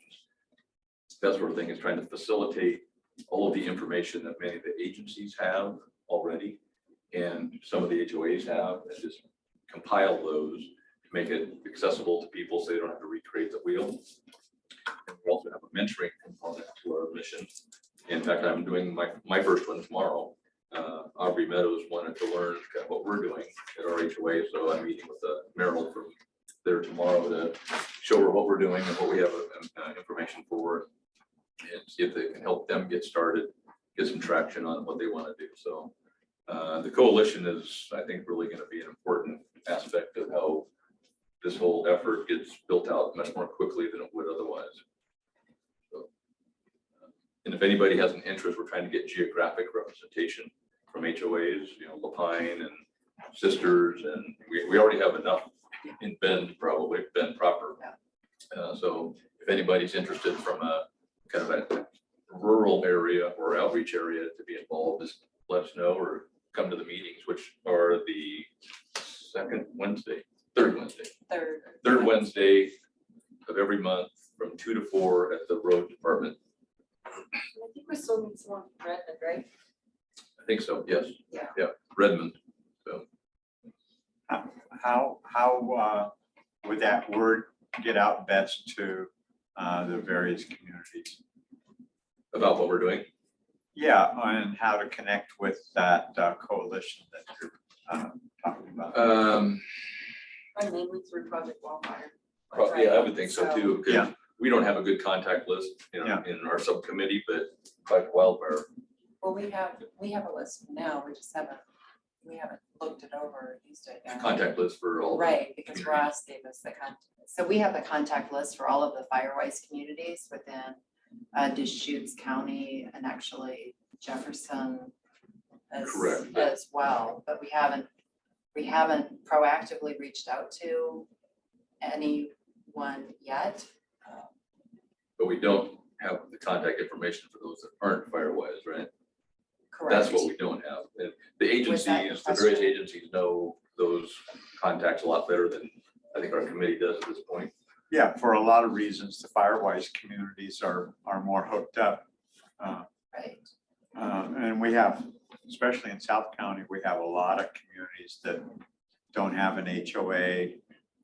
that sort of thing is trying to facilitate all of the information that many of the agencies have already and some of the HOAs have, and just compile those to make it accessible to people so they don't have to recreate the wheel. And we also have a mentoring component to our mission. In fact, I'm doing my first one tomorrow. Aubrey Meadows wanted to learn kind of what we're doing at our HOA, so I'm meeting with Merrill from there tomorrow to show her what we're doing and what we have information for, and see if they can help them get started, get some traction on what they want to do. So the coalition is, I think, really going to be an important aspect of how this whole effort gets built out much more quickly than it would otherwise. So, and if anybody has an interest, we're trying to get geographic representation from HOAs, Lapine and Sisters, and we already have enough in Bend, probably Bend proper. So if anybody's interested from a kind of a rural area or outreach area to be involved, just let us know or come to the meetings, which are the third Wednesday of every month from 2 to 4 at the road department. I think we still need someone from Redmond, right? I think so, yes. Yeah. Redmond. So How would that word get out best to the various communities? About what we're doing? Yeah, and how to connect with that coalition that you're talking about. Mainly through Project Wildfire. Yeah, I would think so too. 'Cause Yeah. we don't have a good contact list, you know, in our subcommittee, but Project Wildfire. Well, we have a list now, we haven't looked it over, used it yet. Contact list for all. Right, because Ross gave us the contact. So we have the contact list for all of the Firewise communities within Deschutes County and actually Jefferson Correct. as well, but we haven't proactively reached out to anyone yet. But we don't have the contact information for those that aren't Firewise, right? Correct. That's what we don't have. And the agencies, the various agencies know those contacts a lot better than I think our committee does at this point. Yeah, for a lot of reasons, the Firewise communities are more hooked up. Right. And we have, especially in South County, we have a lot of communities that don't have an HOA.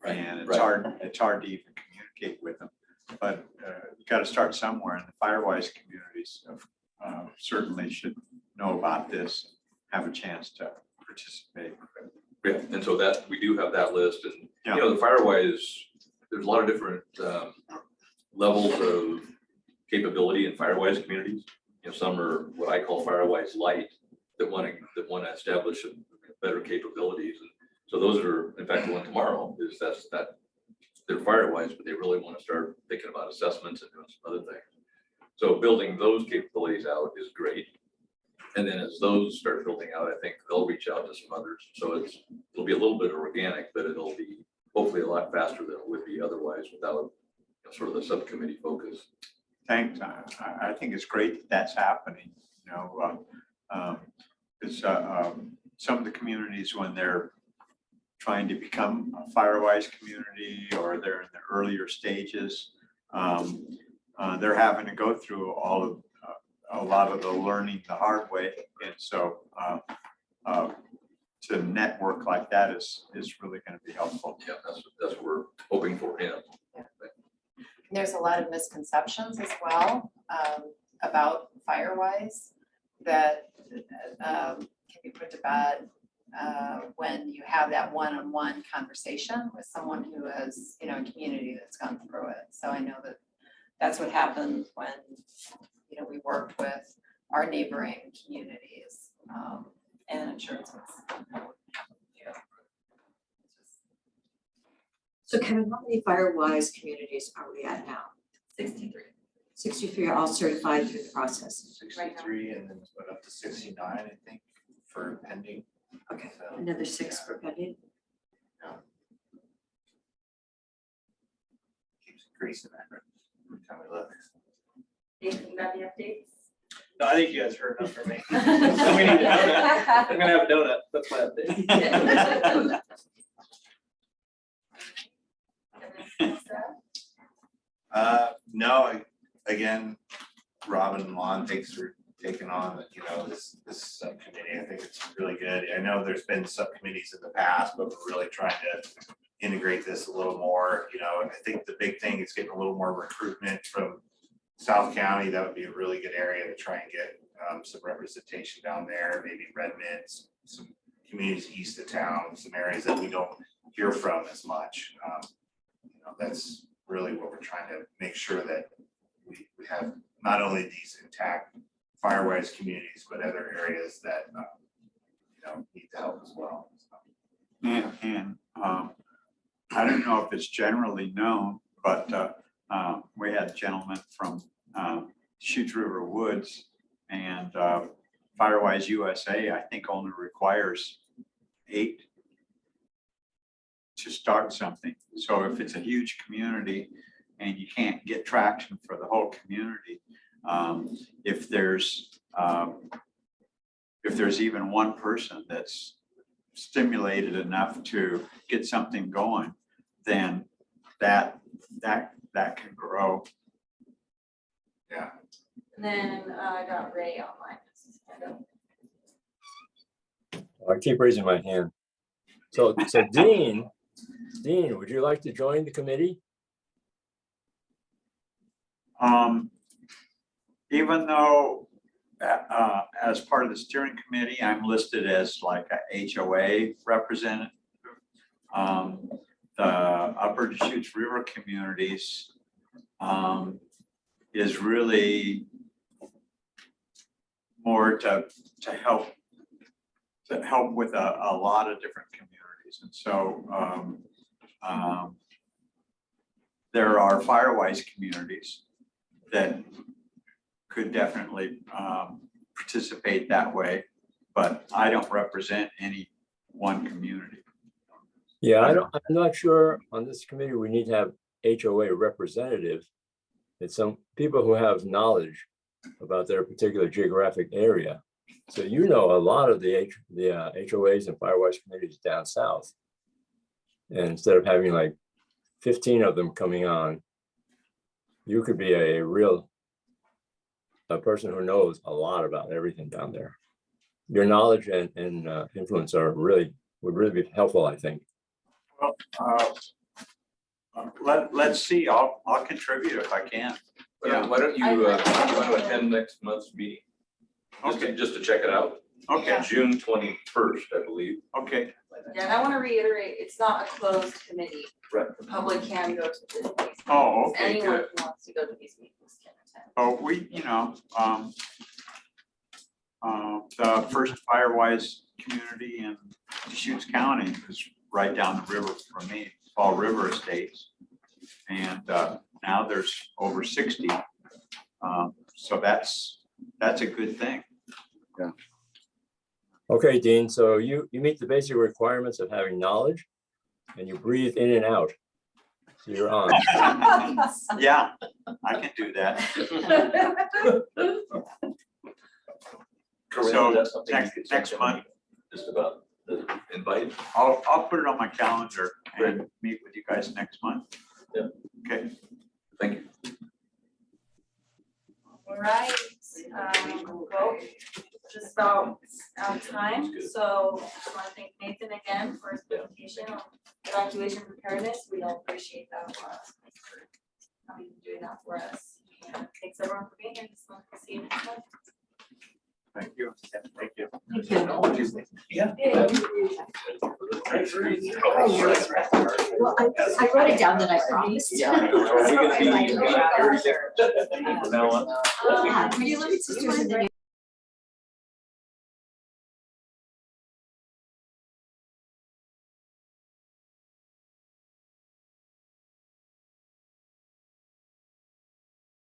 And it's hard to even communicate with them. But you got to start somewhere, and the Firewise communities certainly should know about this, have a chance to participate. Yeah, and so that, we do have that list, and you know, the Firewise, there's a lot of different levels of capability in Firewise communities. You know, some are what I call Firewise light, that want to establish better capabilities. And so those are, in fact, the one tomorrow is that they're Firewise, but they really want to start thinking about assessments and doing some other things. So building those capabilities out is great. And then as those start building out, I think they'll reach out to some others. So it'll be a little bit organic, but it'll be hopefully a lot faster than it would be otherwise without, you know, sort of the subcommittee focus. Thanks. I think it's great that that's happening, you know, because some of the communities, when they're trying to become a Firewise community or they're in the earlier stages, they're having to go through a lot of the learning the hard way. And so to network like that is really going to be helpful. Yeah, that's what we're hoping for him. There's a lot of misconceptions as well about Firewise that can be put to bed when you have that one-on-one conversation with someone who has, you know, a community that's gone through it. So I know that that's what happened when, you know, we worked with our neighboring communities and insurance. So Kevin, how many Firewise communities are we at now? 63. 63 are all certified through the process. 63 and then went up to 69, I think, for pending. Okay, So, another 6 for pending. keeps increasing that every time we look. Nathan, you got any updates? No, I think you guys heard enough from me. We need a donut. I'm gonna have a donut. That's my update. No, again, Robin and Lon, thanks for taking on, you know, this subcommittee. I think it's really good. I know there's been subcommittees in the past, but we're really trying to integrate this a little more, you know, and I think the big thing is getting a little more recruitment from South County. That would be a really good area to try and get some representation down there, maybe Redmond, some communities east of town, some areas that we don't hear from as much. You know, that's really what we're trying to make sure that we have not only these intact Firewise communities, but other areas that you know, need the help as well. And I don't know if it's generally known, but we had a gentleman from Deschutes River Woods, and Firewise USA, I think, only requires 8 to start something. So if it's a huge community and you can't get traction for the whole community, if there's even one person that's stimulated enough to get something going, then that can grow. Yeah. And then I got Ray online. I keep raising my hand. So Dean, would you like to join the committee? Even though as part of the steering committee, I'm listed as like a HOA representative. The Upper Deschutes River communities is really more to help with a lot of different communities. And so there are Firewise communities that could definitely participate that way, but I don't represent any one community. Yeah, I'm not sure on this committee, we need to have HOA representative. It's some people who have knowledge about their particular geographic area. So you know a lot of the HOAs and Firewise communities down south. And instead of having like 15 of them coming on, you could be a person who knows a lot about everything down there. Your knowledge and influence would really be helpful, I think. Well, let's see. I'll contribute if I can. Why don't you, want to attend next month's meeting? Okay. Just to check it out. Okay. June 21st, I believe. Okay. Yeah, and I wanna reiterate, it's not a closed committee. Right. The public can go to these meetings. Oh, okay, Anyone good. who wants to go to these meetings can attend. Oh, the first Firewise community in Deschutes County is right down the river from me, Fall River Estates. And now there's over 60. So that's a good thing. Yeah. Okay, Dean, so you meet the basic requirements of having knowledge and you breathe in and out. So you're on. Yeah, I can do that. So next month, Just about the invite. I'll put it on my calendar and meet with you guys next month. Yeah. Okay. Thank you. All right, well, just about out of time, so I want to thank Nathan again for his presentation on evacuation preparedness. We all appreciate that a lot. For coming and doing that for us. And thanks everyone for being here this month. See you next month. Thank you. Thank you. Yeah. Well, I wrote it down that I promised. Are we gonna be- Were you looking at sisters in the